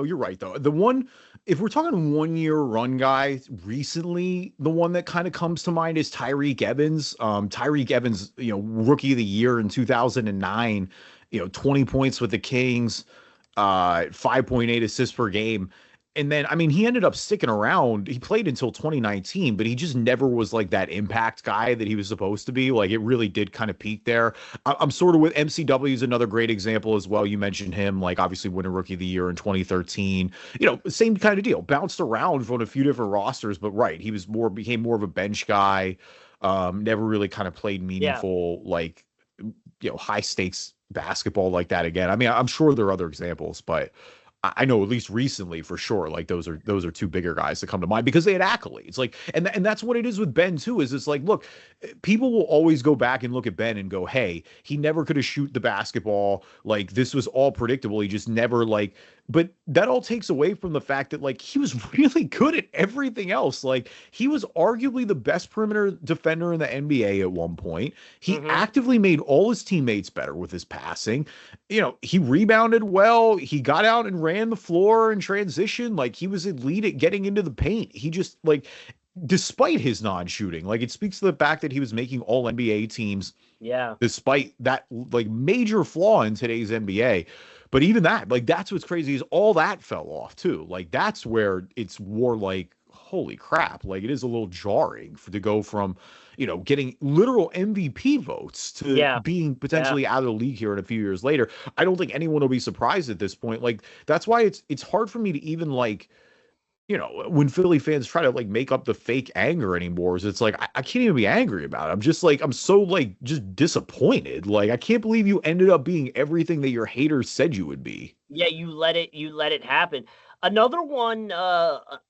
S2: you're right though. The one, if we're talking 1 year run guy recently, the one that kind of comes to mind is Tyreke Evans. Tyreke Evans, rookie of the year in 2009, 20 points with the Kings, 5.8 assists per game. And then, I mean, he ended up sticking around. He played until 2019, but he just never was like that impact guy that he was supposed to be. Like it really did kind of peak there. I'm sort of with MCW is another great example as well. You mentioned him, like obviously winning rookie of the year in 2013, same kind of deal, bounced around on a few different rosters, but right. He became more of a bench guy. Never really kind of played meaningful, like, high stakes basketball like that again. I mean, I'm sure there are other examples, but I know at least recently for sure, like those are two bigger guys that come to mind because they had accolades. Like, and that's what it is with Ben too, is it's like, look, people will always go back and look at Ben and go, hey, he never could have shoot the basketball. Like this was all predictable. He just never but that all takes away from the fact that like he was really good at everything else. Like he was arguably the best perimeter defender in the NBA at one point. He actively made all his teammates better with his passing. He rebounded well. He got out and ran the floor in transition. Like he was elite at getting into the paint. He just despite his non-shooting, like it speaks to the fact that he was making all NBA teams.
S1: Yeah.
S2: Despite that major flaw in today's NBA. But even that, that's what's crazy is all that fell off too. Like that's where it's more like, holy crap. Like it is a little jarring to go from, getting literal MVP votes to being potentially out of the league here in a few years later. I don't think anyone will be surprised at this point. Like that's why it's hard for me to even when Philly fans try to make up the fake anger anymore, is it's like, I can't even be angry about it. I'm just I'm so just disappointed. Like, I can't believe you ended up being everything that your haters said you would be.
S1: Yeah. You let it happen. Another one,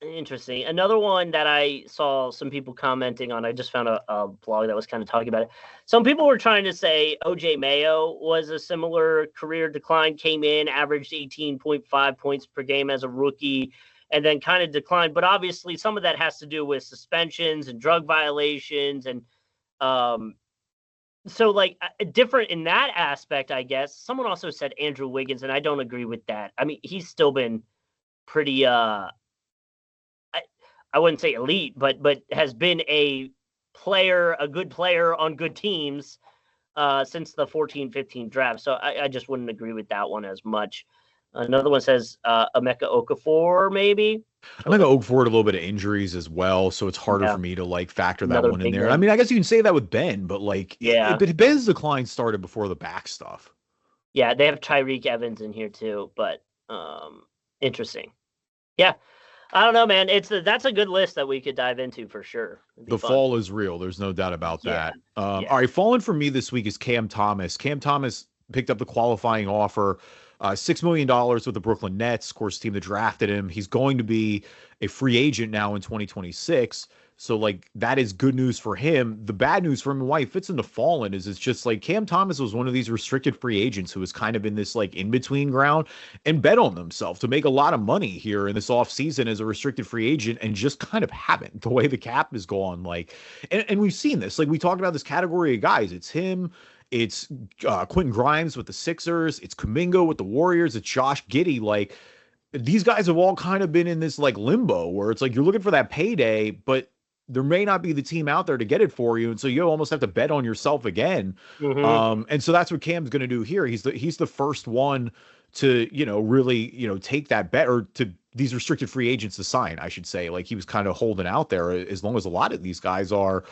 S1: interesting. Another one that I saw some people commenting on, I just found a blog that was kind of talking about it. Some people were trying to say OJ Mayo was a similar career decline, came in, averaged 18.5 points per game as a rookie, and then kind of declined. But obviously some of that has to do with suspensions and drug violations. And so different in that aspect, I guess. Someone also said Andrew Wiggins, and I don't agree with that. I mean, he's still been pretty, I wouldn't say elite, but has been a good player on good teams since the 14-15 draft. So I just wouldn't agree with that one as much. Another one says Emeka Okafor, maybe.
S2: Emeka Okafor had a little bit of injuries as well, so it's harder for me to factor that one in there. I mean, I guess you can say that with Ben, but but Ben's decline started before the back stuff.
S1: Yeah, they have Tyreke Evans in here too, but interesting. Yeah. I don't know, man. That's a good list that we could dive into for sure.
S2: The
S1: Fun.
S2: fall is real. There's no doubt about
S1: Yeah.
S2: that. All right, falling for me this week is Cam Thomas. Cam Thomas picked up the qualifying offer, $6 million with the Brooklyn Nets, of course, team that drafted him. He's going to be a free agent now in 2026. So, like, that is good news for him. The bad news for him and why he fits into fallen is it's just like Cam Thomas was one of these restricted free agents who was kind of in this like in between ground and bet on themselves to make a lot of money here in this offseason as a restricted free agent and just kind of haven't the way the cap is gone. Like, and we've seen this, like we talked about this category of guys. It's him. It's Quentin Grimes with the Sixers. It's Kuminga with the Warriors. It's Josh Giddey. Like, these guys have all kind of been in this like limbo where it's like you're looking for that payday, but there may not be the team out there to get it for you. And so you almost have to bet on yourself again. And so that's what Cam's going to do here. He's the first one to, really, take that bet, or to these restricted free agents to sign, I should say. Like, he was kind of holding out there as long as a lot of these guys are.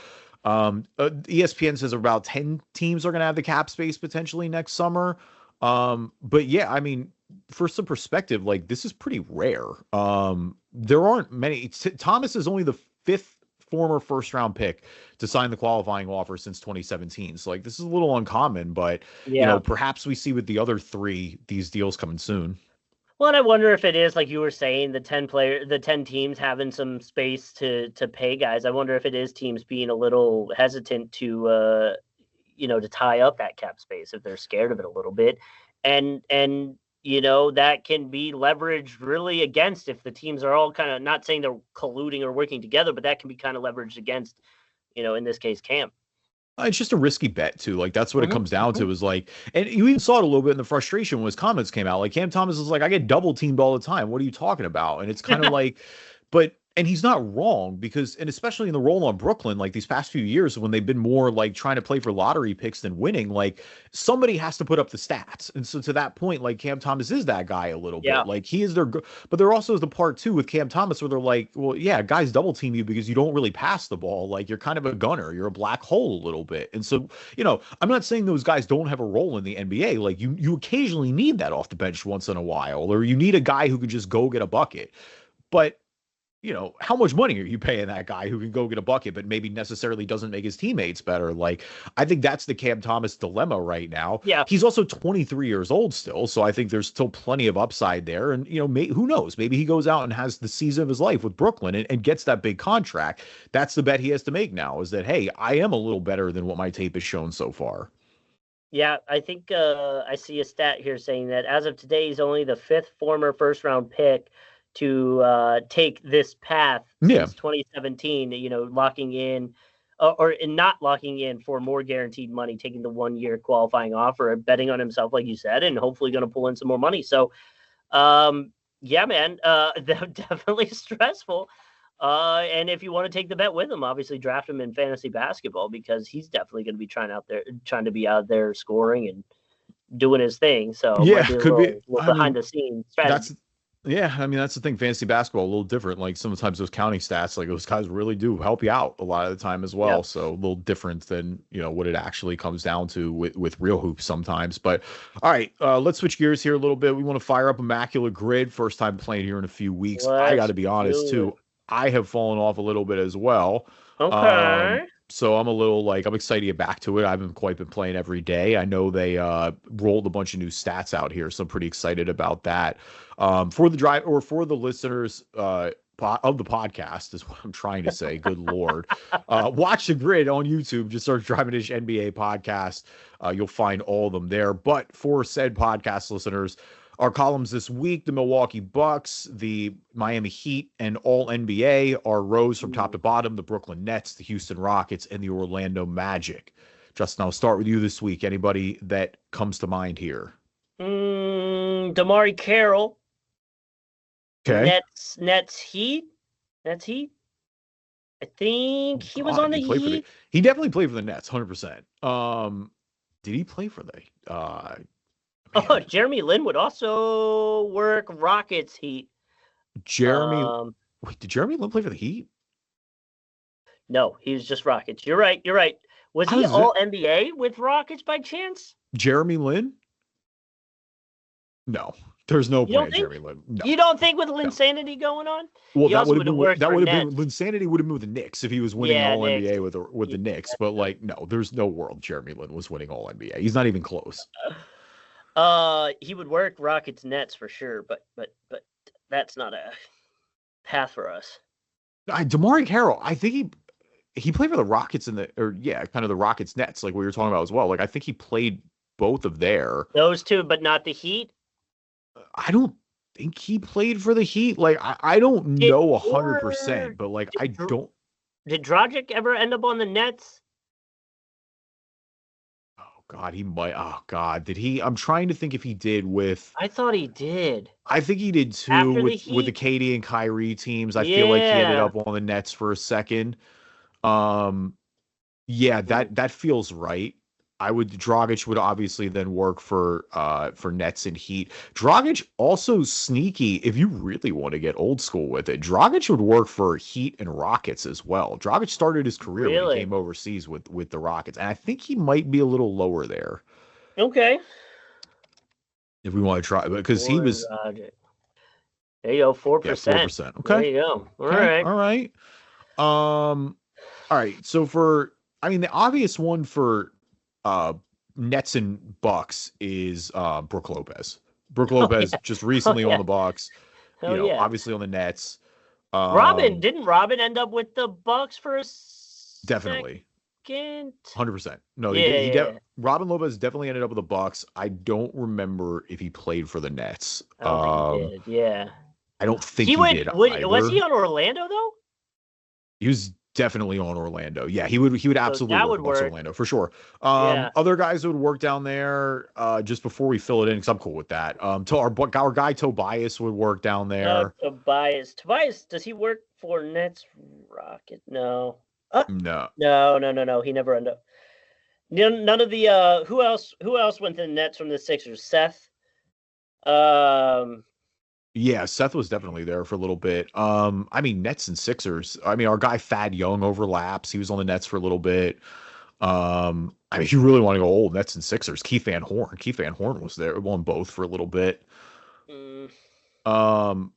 S2: ESPN says about 10 teams are going to have the cap space potentially next summer. But yeah, I mean, for some perspective, like, this is pretty rare. There aren't many. Thomas is only the fifth former first round pick to sign the qualifying offer since 2017. So, like, this is a little uncommon, but perhaps we see with the other three these deals coming soon.
S1: Well, and I wonder if it is, like you were saying, the 10 teams having some space to pay guys. I wonder if it is teams being a little hesitant to to tie up that cap space, if they're scared of it a little bit. And that can be leveraged really against, if the teams are all kind of, not saying they're colluding or working together, but that can be kind of leveraged against, in this case, Cam.
S2: It's just a risky bet too. Like, that's what it comes down to, is like, and you even saw it a little bit in the frustration when his comments came out. Like, Cam Thomas is like, I get double teamed all the time. What are you talking about? And it's kind of like, and he's not wrong, because, and especially in the role on Brooklyn, like these past few years when they've been more like trying to play for lottery picks than winning, like somebody has to put up the stats. And so to that point, like, Cam Thomas is that guy a little bit. Like, he is their, but there also is the part too with Cam Thomas where they're like, well, yeah, guys double team you because you don't really pass the ball. Like, you're kind of a gunner. You're a black hole a little bit. And so, I'm not saying those guys don't have a role in the NBA. Like, you occasionally need that off the bench once in a while, or you need a guy who can just go get a bucket. But how much money are you paying that guy who can go get a bucket, but maybe necessarily doesn't make his teammates better? Like, I think that's the Cam Thomas dilemma right now.
S1: Yeah.
S2: He's also 23 years old still. So I think there's still plenty of upside there. And, who knows, maybe he goes out and has the season of his life with Brooklyn and gets that big contract. That's the bet he has to make now, is that, hey, I am a little better than what my tape has shown so far.
S1: Yeah, I think I see a stat here saying that as of today, he's only the fifth former first round pick to take this path since 2017, locking in or not locking in for more guaranteed money, taking the 1 year qualifying offer, betting on himself, like you said, and hopefully going to pull in some more money. So, yeah, man, definitely stressful. And if you want to take the bet with him, obviously draft him in fantasy basketball, because he's definitely going to be trying to be out there scoring and doing his thing. So
S2: yeah, could be
S1: behind the scenes strategy.
S2: Yeah, I mean, that's the thing. Fantasy basketball, a little different. Like, sometimes those counting stats, like, those guys really do help you out a lot of the time as well. Yep. So a little different than, what it actually comes down to with real hoops sometimes. But all right, let's switch gears here a little bit. We want to fire up Immaculate Grid. First time playing here in a few weeks. I got to be honest too. I have fallen off a little bit as well.
S1: Okay.
S2: So I'm a little I'm excited to get back to it. I haven't quite been playing every day. I know they rolled a bunch of new stats out here, so I'm pretty excited about that. For the listeners of the podcast is what I'm trying to say. Good Lord. Watch the Grid on YouTube. Just search Driving Dish NBA podcast. You'll find all of them there. But for said podcast listeners, our columns this week: the Milwaukee Bucks, the Miami Heat, and all NBA. Our rows from top to bottom: the Brooklyn Nets, the Houston Rockets, and the Orlando Magic. Justin, I'll start with you this week. Anybody that comes to mind here?
S1: Damari Carroll.
S2: Okay.
S1: Nets Heat. I think he was on the Heat.
S2: He definitely played for the Nets, 100%. Did he play for the?
S1: Jeremy Lin would also work Rockets Heat.
S2: Wait, did Jeremy Lin play for the Heat?
S1: No, he was just Rockets. You're right. Was he all NBA with Rockets by chance?
S2: Jeremy Lin? No. There's no
S1: You don't
S2: point,
S1: think?
S2: Jeremy Lin. No.
S1: You don't think with
S2: No.
S1: Linsanity going on?
S2: Well,
S1: He
S2: that
S1: also
S2: would have been
S1: worked
S2: that
S1: for
S2: would have been
S1: Nets.
S2: Linsanity would have been with the Knicks if he was winning
S1: Yeah,
S2: an All
S1: Knicks.
S2: NBA with the Knicks. But like, no, there's no world Jeremy Lin was winning All NBA. He's not even close.
S1: He would work Rockets Nets for sure, but that's not a path for us.
S2: DeMarre Carroll, I think he played for the Rockets kind of the Rockets Nets, like we were talking about as well. Like I think he played both of
S1: those two, but not the Heat.
S2: I don't think he played for the Heat. Like I don't know 100%, but like I don't.
S1: Did Dragic ever end up on the Nets?
S2: Oh God, he might. Oh God, did he? I'm trying to think if he did with.
S1: I thought he did.
S2: I think he did too with the KD and Kyrie teams. I feel like he ended up on the Nets for a second. Yeah, that feels right. Dragic would obviously then work for Nets and Heat. Dragic also sneaky, if you really want to get old school with it. Dragic would work for Heat and Rockets as well. Dragic started his career when he came overseas with the Rockets, and I think he might be a little lower there.
S1: Okay.
S2: If we want to try, because he was.
S1: Dragic. There you go, 4%.
S2: Yeah, 4%. Okay.
S1: There you go. All right.
S2: All right. So the obvious one for Nets and Bucks is Brook Lopez. Brook Lopez just recently on the Bucks. Obviously on the Nets.
S1: Didn't Robin end up with the Bucks for a
S2: definitely
S1: second?
S2: 100%. No, Robin Lopez definitely ended up with the Bucks. I don't remember if he played for the Nets.
S1: I don't think he did. Yeah.
S2: I don't think he did.
S1: Was he on Orlando though?
S2: He was definitely on Orlando. Yeah, he would absolutely work Orlando for sure. Other guys that would work down there just before we fill it in, because I'm cool with that. Our guy Tobias would work down there.
S1: Tobias, does he work for Nets Rocket? No. No. He never ended up. None of the who else went to the Nets from the Sixers? Seth.
S2: Yeah, Seth was definitely there for a little bit. Nets and Sixers. Our guy Thad Young overlaps. He was on the Nets for a little bit. If you really want to go old, Nets and Sixers, Keith Van Horn. Keith Van Horn was there, won both for a little bit. No, I'm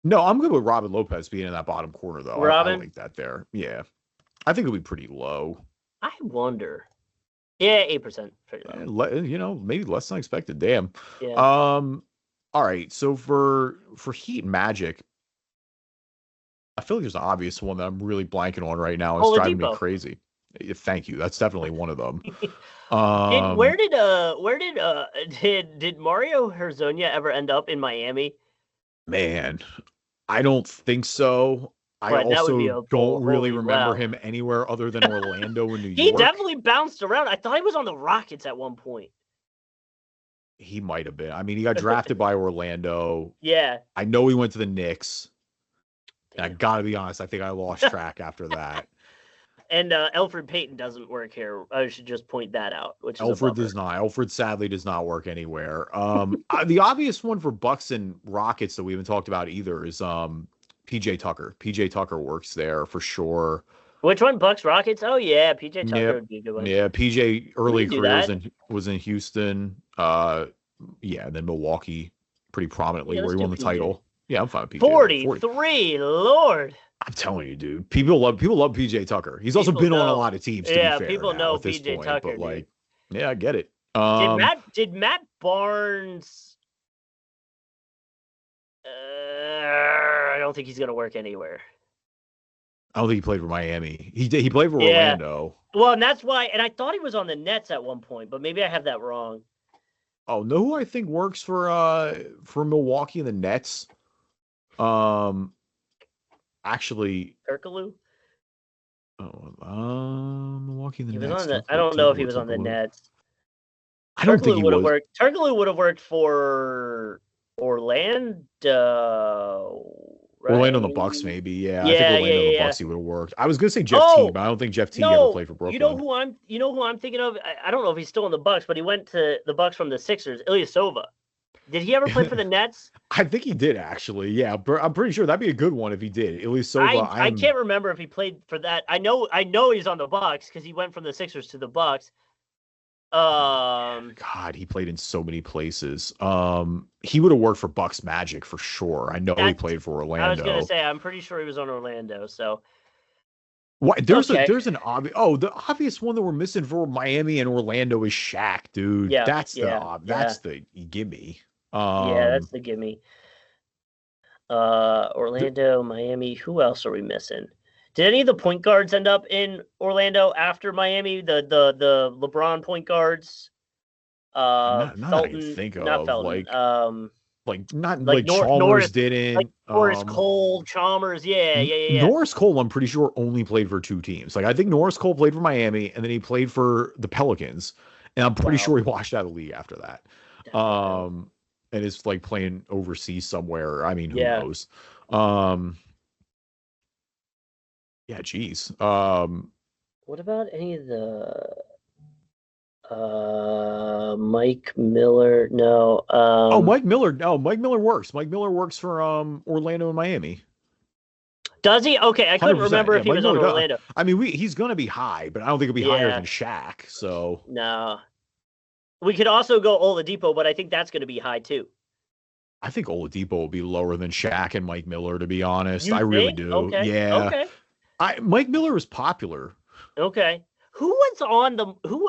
S2: good with Robin Lopez being in that bottom corner though. I like that there. Yeah, I think it'll be pretty low.
S1: I wonder. Yeah, 8%. Pretty low.
S2: Maybe less than I expected. Damn.
S1: Yeah.
S2: All right, so for Heat and Magic, I feel like there's an obvious one that I'm really blanking on right now. It's driving me crazy. Thank you. That's definitely one of them.
S1: Did Mario Hezonja ever end up in Miami?
S2: Man, I don't think so. I also don't really remember him anywhere other than Orlando and New York.
S1: He definitely bounced around. I thought he was on the Rockets at one point.
S2: He might have been. He got drafted by Orlando.
S1: Yeah.
S2: I know he went to the Knicks. And I got to be honest, I think I lost track after that.
S1: And Elfrid Payton doesn't work here. I should just point that out.
S2: Elfrid does not. Elfrid sadly does not work anywhere. The obvious one for Bucks and Rockets that we haven't talked about either is PJ Tucker. PJ Tucker works there for sure.
S1: Which one? Bucks, Rockets? Oh, yeah. PJ Tucker would be a good one.
S2: Yeah, PJ early career was in Houston. And then Milwaukee pretty prominently where he won the title. Yeah, I'm fine with PJ.
S1: 43, Lord.
S2: I'm telling you, dude. People love PJ Tucker. He's also been on a lot of teams, to be fair.
S1: People know PJ Tucker.
S2: But I get it.
S1: Did Matt Barnes... I don't think he's going to work anywhere.
S2: I don't think he played for Miami. He played for Orlando.
S1: Well, and that's why. And I thought he was on the Nets at one point, but maybe I have that wrong.
S2: Oh, know who I think works for Milwaukee and the Nets? Actually,
S1: Kirkaloo.
S2: Milwaukee and the Nets.
S1: I don't know if he was on the Nets.
S2: I don't think he would have
S1: worked. Turkoglu would have worked for Orlando. Right?
S2: Orlando and the Bucks, maybe. Yeah, I think Orlando and the Bucks he would have worked. I was gonna say Jeff Teague, but I don't think Jeff Teague ever played for Brooklyn.
S1: You know who I'm thinking of? I don't know if he's still in the Bucks, but he went to the Bucks from the Sixers. Ilyasova. Did he ever play for the Nets?
S2: I think he did actually. Yeah, I'm pretty sure that'd be a good one if he did. Ilyasova.
S1: I can't remember if he played for that. I know he's on the Bucks because he went from the Sixers to the Bucks.
S2: God, he played in so many places. He would have worked for Bucks Magic for sure. I know he played for Orlando.
S1: I was gonna say, I'm pretty sure he was on Orlando. So
S2: what? There's an obvious. Oh, the obvious one that we're missing for Miami and Orlando is Shaq, dude.
S1: Yeah,
S2: that's the gimme.
S1: Yeah, that's the gimme. Orlando, Miami. Who else are we missing? Did any of the point guards end up in Orlando after Miami? The LeBron point guards.
S2: Not
S1: Felton,
S2: that I can think of.
S1: not Felton.
S2: Like Chalmers didn't.
S1: Like Norris Cole, Chalmers. Yeah.
S2: Norris Cole, I'm pretty sure only played for 2 teams. Like I think Norris Cole played for Miami, and then he played for the Pelicans, and I'm pretty sure he washed out of the league after that. And is like playing overseas somewhere. I mean, who knows? Yeah, geez.
S1: What about any of the Mike Miller? No.
S2: Mike Miller. No, Mike Miller works. Mike Miller works for Orlando and Miami.
S1: Does he? Okay, I couldn't remember if he was on Orlando.
S2: I mean, he's going to be high, but I don't think it'll be higher than Shaq. So
S1: no. We could also go Oladipo, but I think that's going to be high too.
S2: I think Oladipo will be lower than Shaq and Mike Miller, to be honest.
S1: I
S2: really do.
S1: Okay.
S2: Yeah.
S1: Okay.
S2: Mike Miller was popular.
S1: Okay. Who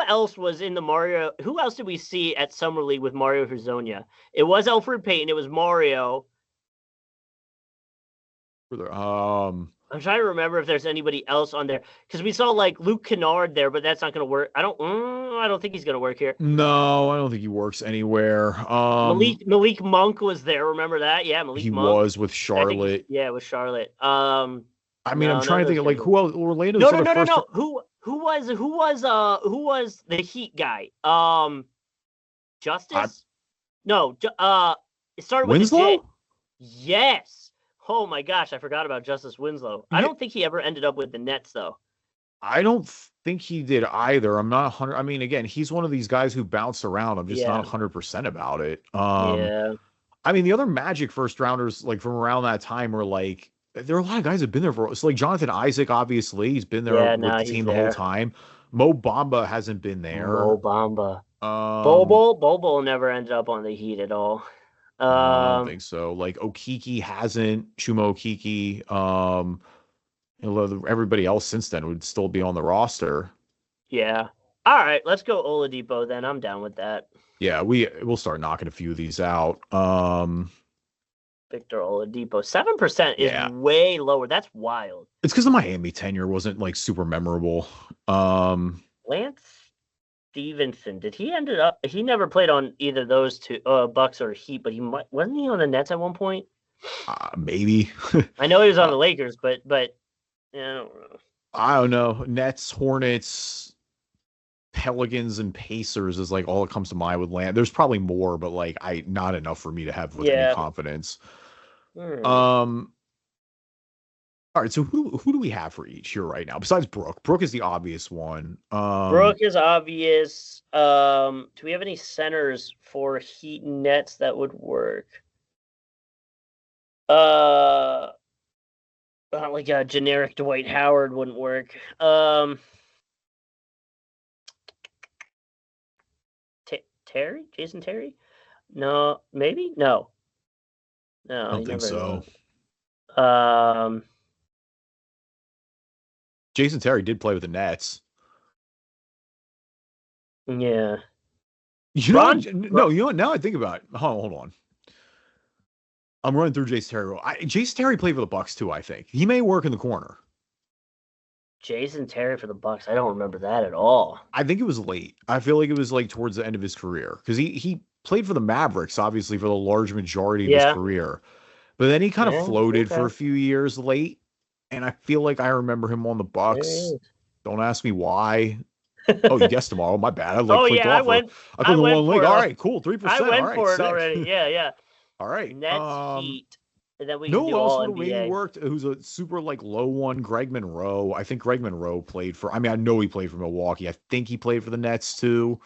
S1: else was in the Mario? Who else did we see at Summer League with Mario Hezonja? It was Elfrid Payton. It was Mario. I'm trying to remember if there's anybody else on there because we saw like Luke Kennard there, but that's not going to work. I don't think he's going to work here.
S2: No, I don't think he works anywhere.
S1: Malik Monk was there. Remember that? Yeah, Malik Monk.
S2: He was with Charlotte.
S1: With Charlotte.
S2: I mean, I'm trying to think of like who else. Orlando.
S1: No. Who was the Heat guy? Justice? It started with
S2: Winslow.
S1: Yes. Oh my gosh, I forgot about Justice Winslow. I don't think he ever ended up with the Nets though.
S2: I don't think he did either. I'm not 100. I mean, again, he's one of these guys who bounced around. I'm just not 100% about it. I mean, the other Magic first rounders, like from around that time, were like there are a lot of guys who've been there for. So like Jonathan Isaac, obviously, he's been there with the team the whole time. Mo Bamba hasn't been there.
S1: Mo Bamba. Bobo never ended up on the Heat at all.
S2: I don't think so. Like Okiki hasn't. Chuma Okiki. Everybody else since then would still be on the roster.
S1: Yeah. All right, let's go Oladipo then. I'm down with that.
S2: Yeah, we'll start knocking a few of these out.
S1: Victor Oladipo, 7% is way lower. That's wild.
S2: It's because the Miami tenure wasn't like super memorable.
S1: Lance Stevenson, he never played on either those two Bucks or Heat, but wasn't he on the Nets at one point?
S2: Maybe.
S1: I know he was on the Lakers, but yeah,
S2: I don't know. Nets, Hornets, Pelicans, and Pacers is like all that comes to mind with Lance. There's probably more, but like not enough for me to have with any confidence. All right, so who do we have for each here right now besides Brooke? Brooke is the obvious one.
S1: Brooke is obvious. Do we have any centers for Heat and Nets that would work? Like a generic Dwight Howard wouldn't work. Terry? Jason Terry? No, maybe? No.
S2: I don't think so. Jason Terry did play with the Nets.
S1: Yeah.
S2: Now I think about it. Hold on. I'm running through Jason Terry. Jason Terry played for the Bucks too, I think. He may work in the corner.
S1: Jason Terry for the Bucks. I don't remember that at all.
S2: I think it was late. I feel like it was like towards the end of his career because he played for the Mavericks, obviously, for the large majority of his career. But then he kind of floated for a few years late. And I feel like I remember him on the Bucks. Don't ask me why. Oh, you guessed tomorrow. My bad. I went for one link. All right, cool. 3%.
S1: I went for it already. Yeah.
S2: All right.
S1: Nets, Heat. And then we
S2: no
S1: do
S2: one else
S1: all
S2: would have maybe
S1: NBA.
S2: worked who's a super like low one. Greg Monroe. I think Greg Monroe played for. I mean, I know he played for Milwaukee. I think he played for the Nets too.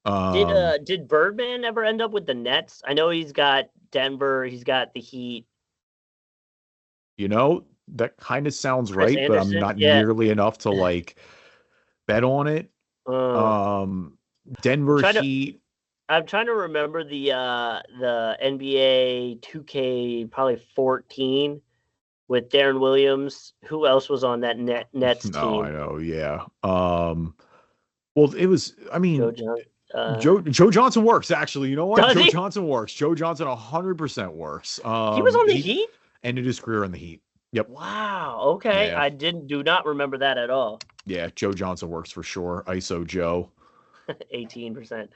S1: Did Birdman ever end up with the Nets? I know he's got Denver. He's got the Heat.
S2: You know, that kind of sounds
S1: Chris
S2: right,
S1: Anderson,
S2: but I'm not nearly enough to like bet on it. Denver Heat.
S1: I'm trying to remember the NBA 2K probably 14 with Darren Williams. Who else was on that Nets team?
S2: No, I know. Yeah. Well, it was. I mean, Joe Johnson works actually. You know what? Joe Johnson works. Joe Johnson 100% works.
S1: He was on the Heat.
S2: Ended his career on the Heat. Yep.
S1: Wow. Okay. Yeah. I do not remember that at all.
S2: Yeah, Joe Johnson works for sure. ISO Joe.
S1: 18%.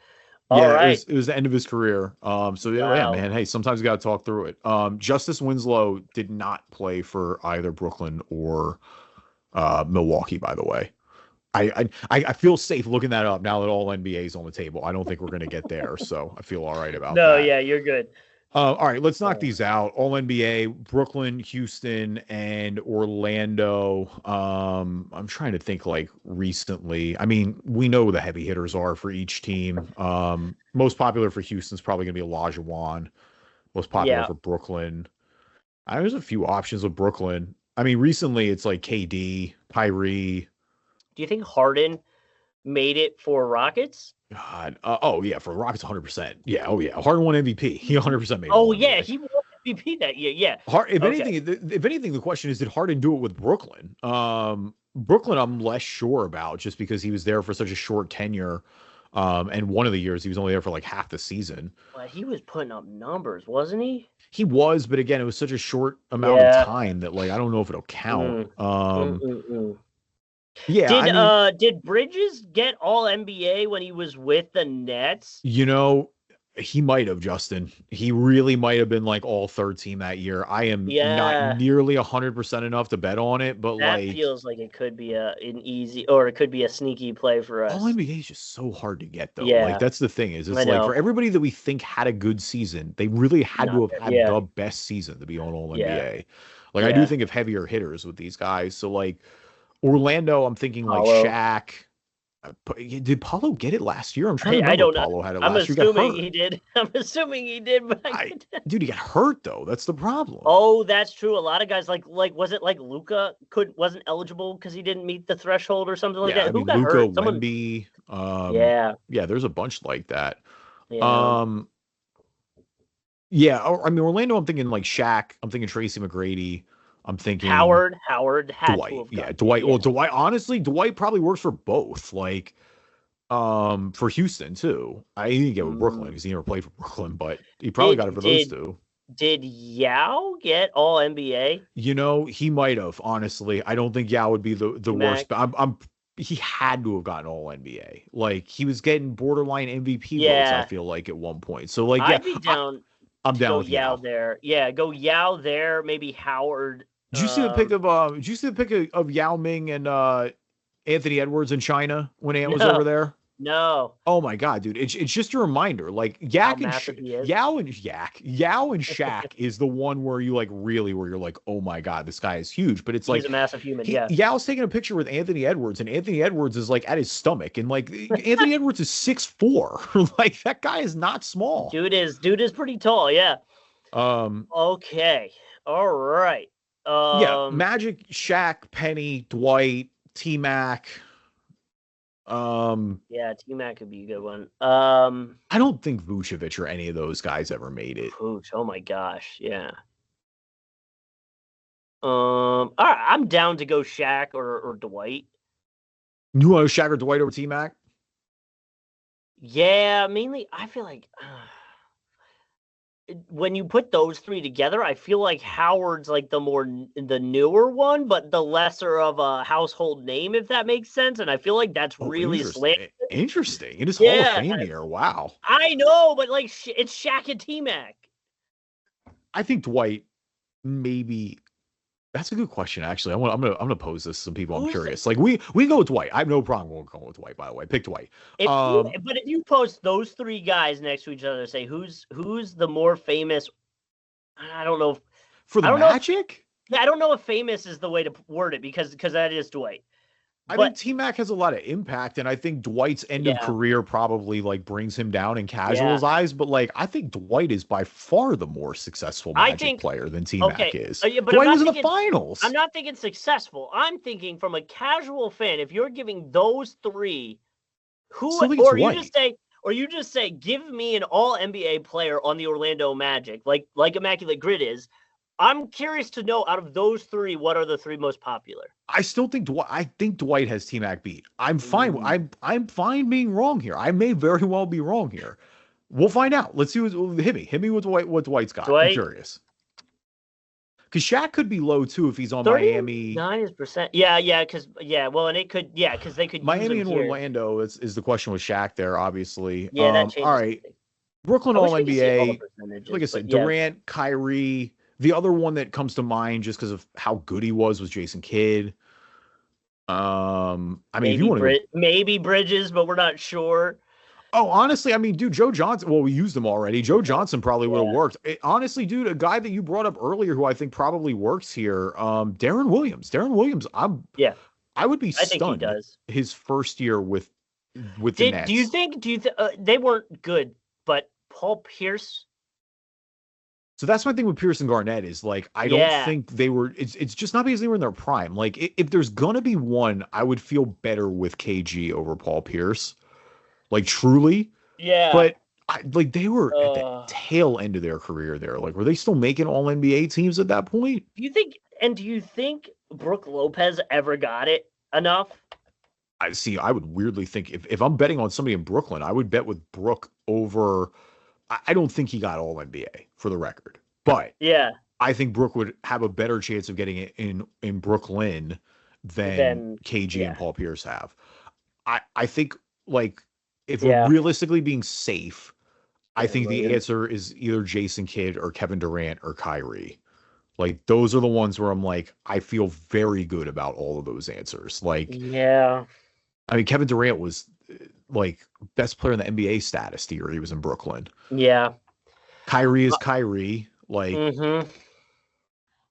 S2: All right. It was the end of his career. So yeah, man. Hey, sometimes you got to talk through it. Justice Winslow did not play for either Brooklyn or Milwaukee, by the way. I feel safe looking that up now that all NBA is on the table. I don't think we're going to get there, so I feel all right about that.
S1: No, yeah, you're good.
S2: All right, let's knock these out. All NBA, Brooklyn, Houston, and Orlando. I'm trying to think like recently. I mean, we know who the heavy hitters are for each team. Most popular for Houston is probably going to be Olajuwon. Most popular for Brooklyn. There's a few options with Brooklyn. I mean, recently it's like KD, Kyrie.
S1: Do you think Harden made it for Rockets?
S2: God. Oh, yeah. For Rockets, 100%. Yeah. Oh, yeah. Harden won MVP. He 100% made it.
S1: Oh, yeah. He won MVP that year. Yeah.
S2: If anything, the question is, did Harden do it with Brooklyn? Brooklyn, I'm less sure about just because he was there for such a short tenure. And one of the years he was only there for like half the season.
S1: But he was putting up numbers, wasn't he?
S2: He was, but again, it was such a short amount of time that like I don't know if it'll count. Yeah.
S1: Did Bridges get all NBA when he was with the Nets?
S2: You know, he might have, Justin. He really might have been like all third team that year. I am not nearly 100% enough to bet on it, but
S1: that feels like it could be an easy or it could be a sneaky play for us.
S2: All NBA is just so hard to get though. Yeah. Like that's the thing is it's like for everybody that we think had a good season, they really had to have had the best season to be on all NBA. Like I do think of heavier hitters with these guys. So like Orlando, I'm thinking like Shaq. Did Paulo get it last year? I'm trying to remember.
S1: I don't know.
S2: Paulo had it last year.
S1: I'm assuming he did. But
S2: dude, he got hurt though. That's the problem.
S1: Oh, that's true. A lot of guys like was it like Luka wasn't eligible because he didn't meet the threshold or something like that?
S2: I mean, got Luka, hurt? Wemby. Yeah, there's a bunch like that.
S1: Yeah.
S2: I mean Orlando. I'm thinking like Shaq. I'm thinking Tracy McGrady. I'm thinking
S1: Howard had
S2: Dwight. Dwight. Well, Dwight. Honestly, Dwight probably works for both. Like, for Houston too. I didn't get with Brooklyn because he never played for Brooklyn, but he probably got it for those two.
S1: Did Yao get all NBA?
S2: You know, he might have. Honestly, I don't think Yao would be the worst. But he had to have gotten all NBA. Like he was getting borderline MVP votes. I feel like at one point. So like,
S1: I'd be down.
S2: I'm down with
S1: Yao there. Yeah, go Yao there. Maybe Howard.
S2: Did you see the pic of Did you see the pic of Yao Ming and Anthony Edwards in China when Ant was over there?
S1: No.
S2: Oh my God, dude! It's just a reminder. Like Yao and Shaq is the one where you like really where you're like, oh my God, this guy is huge. But it's like
S1: he's a massive human.
S2: Yao's taking a picture with Anthony Edwards, and Anthony Edwards is like at his stomach, and like Anthony Edwards is 6'4". Like that guy is not small.
S1: Dude is pretty tall. Yeah. Okay. All right.
S2: Magic, Shaq, Penny, Dwight, T-Mac.
S1: T-Mac could be a good one.
S2: I don't think Vucevic or any of those guys ever made it.
S1: Vooch, oh my gosh, yeah. All right, I'm down to go Shaq or Dwight.
S2: You want Shaq or Dwight over T-Mac?
S1: Yeah, mainly. I feel like when you put those three together, I feel like Howard's like the newer one, but the lesser of a household name, if that makes sense. And I feel like that's really
S2: interesting. It is Hall of Fame year. Wow.
S1: I know, but like it's Shaq and T-Mac.
S2: I think Dwight maybe. That's a good question, actually. I'm gonna pose this to some people. I'm curious. Like we go with Dwight. I have no problem going with Dwight. By the way, pick Dwight.
S1: But if you post those three guys next to each other, say who's the more famous? I don't know.
S2: For the Magic?
S1: I don't know if famous is the way to word it because that is Dwight.
S2: I think T-Mac has a lot of impact, and I think Dwight's end of career probably like brings him down in casuals' eyes. But like, I think Dwight is by far the more successful Magic player than T-Mac is. But Dwight was in the finals.
S1: I'm not thinking successful. I'm thinking from a casual fan. If you're giving those three Who,
S2: Still think
S1: or
S2: it's
S1: you just say, give me an all NBA player on the Orlando Magic, like Immaculate Grid is. I'm curious to know, out of those three, what are the three most popular?
S2: I still think Dwight has T-Mac beat. I'm fine. I'm fine being wrong here. I may very well be wrong here. We'll find out. Let's see hit me with what Dwight's got. I'm curious. Because Shaq could be low too if he's on Miami.
S1: 9%. Yeah, because well, and it could, because they could
S2: Miami
S1: use
S2: and
S1: here.
S2: Orlando is the question with Shaq there, obviously.
S1: Yeah, that changes.
S2: All right, Brooklyn All NBA. Like I said, Durant, Kyrie. The other one that comes to mind just because of how good he was Jason Kidd. I mean, maybe, if you want to,
S1: maybe Bridges, but we're not sure.
S2: Oh, honestly, I mean, dude, Joe Johnson. Well, we used him already. Joe Johnson probably would have worked. Honestly, dude, a guy that you brought up earlier, who I think probably works here, Darren Williams. Darren Williams. I would be stunned. I think he does. His first year with the Nets.
S1: Do you think they weren't good, but Paul Pierce?
S2: So that's my thing with Pierce and Garnett is like, I don't think they were, it's just not because they were in their prime. Like if there's going to be one, I would feel better with KG over Paul Pierce. Like truly. Yeah. But they were at the tail end of their career there. Like, were they still making all NBA teams at that point?
S1: Do you think Brook Lopez ever got it enough?
S2: I would weirdly think if I'm betting on somebody in Brooklyn, I would bet with Brook over. I don't think he got all NBA for the record, but I think Brook would have a better chance of getting it in Brooklyn than KG and Paul Pierce have. I think like if we're realistically being safe, I think the answer is either Jason Kidd or Kevin Durant or Kyrie. Like those are the ones where I'm like, I feel very good about all of those answers. Like, I mean, Kevin Durant was like best player in the NBA status the year he was in Brooklyn. Yeah. Kyrie is Kyrie. Like,
S1: all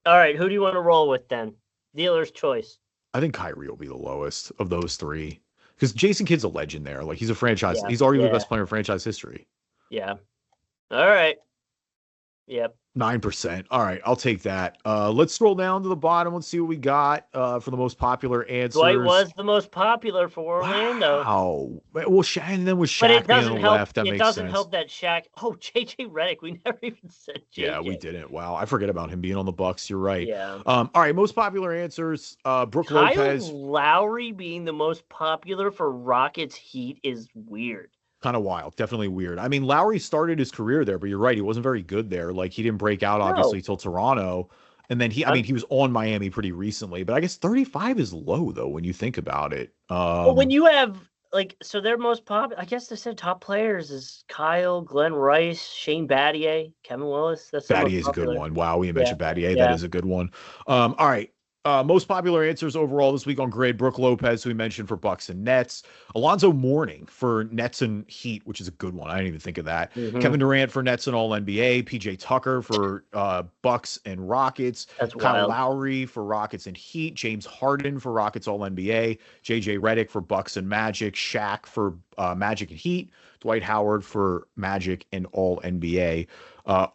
S1: right. Who do you want to roll with then? Dealer's choice.
S2: I think Kyrie will be the lowest of those three because Jason Kidd's a legend there. Like he's a franchise. He's already the best player in franchise history.
S1: Yeah. All right. Yep.
S2: 9%. All right, I'll take that. Let's scroll down to the bottom. Let's see what we got for the most popular answers.
S1: Dwight was the most popular for Orlando.
S2: Wow. Well, and then with Shaq being on the left, that makes sense. It doesn't help
S1: that Shaq. Oh, JJ Redick. We never even said JJ.
S2: Yeah, we didn't. Wow, I forget about him being on the Bucks. You're right. Yeah. All right, most popular answers. Brook Lopez.
S1: Lowry being the most popular for Rockets Heat is weird.
S2: Kind of wild, definitely weird. I mean, Lowry started his career there, but you're right, he wasn't very good there. Like he didn't break out obviously till Toronto, and then he was on Miami pretty recently. But I guess 35 is low though when you think about it.
S1: Well, when you have so their most popular, I guess they said top players is Kyle, Glenn Rice, Shane Battier, Kevin Willis. That's
S2: Battier's a good one. Wow, we mentioned Battier. That is a good one. All right. Most popular answers overall this week on Grid: Brook Lopez, who we mentioned for Bucks and Nets. Alonzo Mourning for Nets and Heat, which is a good one. I didn't even think of that. Kevin Durant for Nets and All NBA. PJ Tucker for Bucks and Rockets.
S1: That's
S2: Kyle
S1: wild.
S2: Lowry for Rockets and Heat. James Harden for Rockets All NBA. JJ Redick for Bucks and Magic. Shaq for Magic and Heat. Dwight Howard for Magic and All NBA.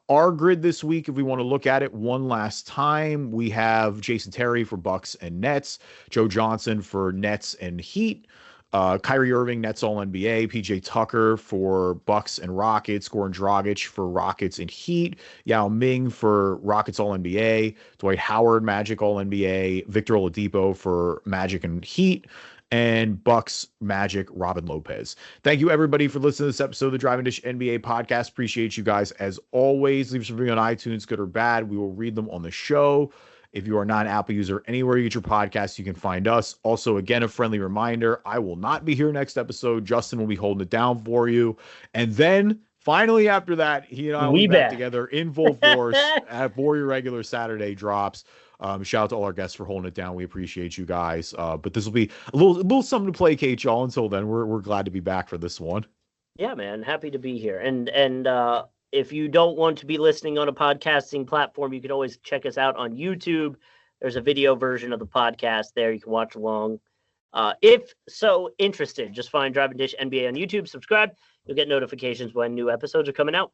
S2: Our grid this week, if we want to look at it one last time, we have Jason Terry for Bucks and Nets, Joe Johnson for Nets and Heat, Kyrie Irving, Nets All NBA, PJ Tucker for Bucks and Rockets, Goran Dragic for Rockets and Heat, Yao Ming for Rockets All NBA, Dwight Howard, Magic All NBA, Victor Oladipo for Magic and Heat, and Bucks, Magic, Robin Lopez. Thank you, everybody, for listening to this episode of the Driving Dish NBA podcast. Appreciate you guys as always. Leave us a review on iTunes, good or bad. We will read them on the show. If you are not an Apple user, anywhere you get your podcasts, you can find us. Also, again, a friendly reminder, I will not be here next episode. Justin will be holding it down for you. And then finally, after that, he and I will be back together in full force for your regular Saturday drops. Shout out to all our guests for holding it down. We appreciate you guys. But this will be a little something to placate y'all. Until then, we're glad to be back for this one.
S1: Yeah, man, happy to be here. And if you don't want to be listening on a podcasting platform, you can always check us out on YouTube. There's a video version of the podcast there. You can watch along. If so interested, just find Driving Dish NBA on YouTube. Subscribe. You'll get notifications when new episodes are coming out.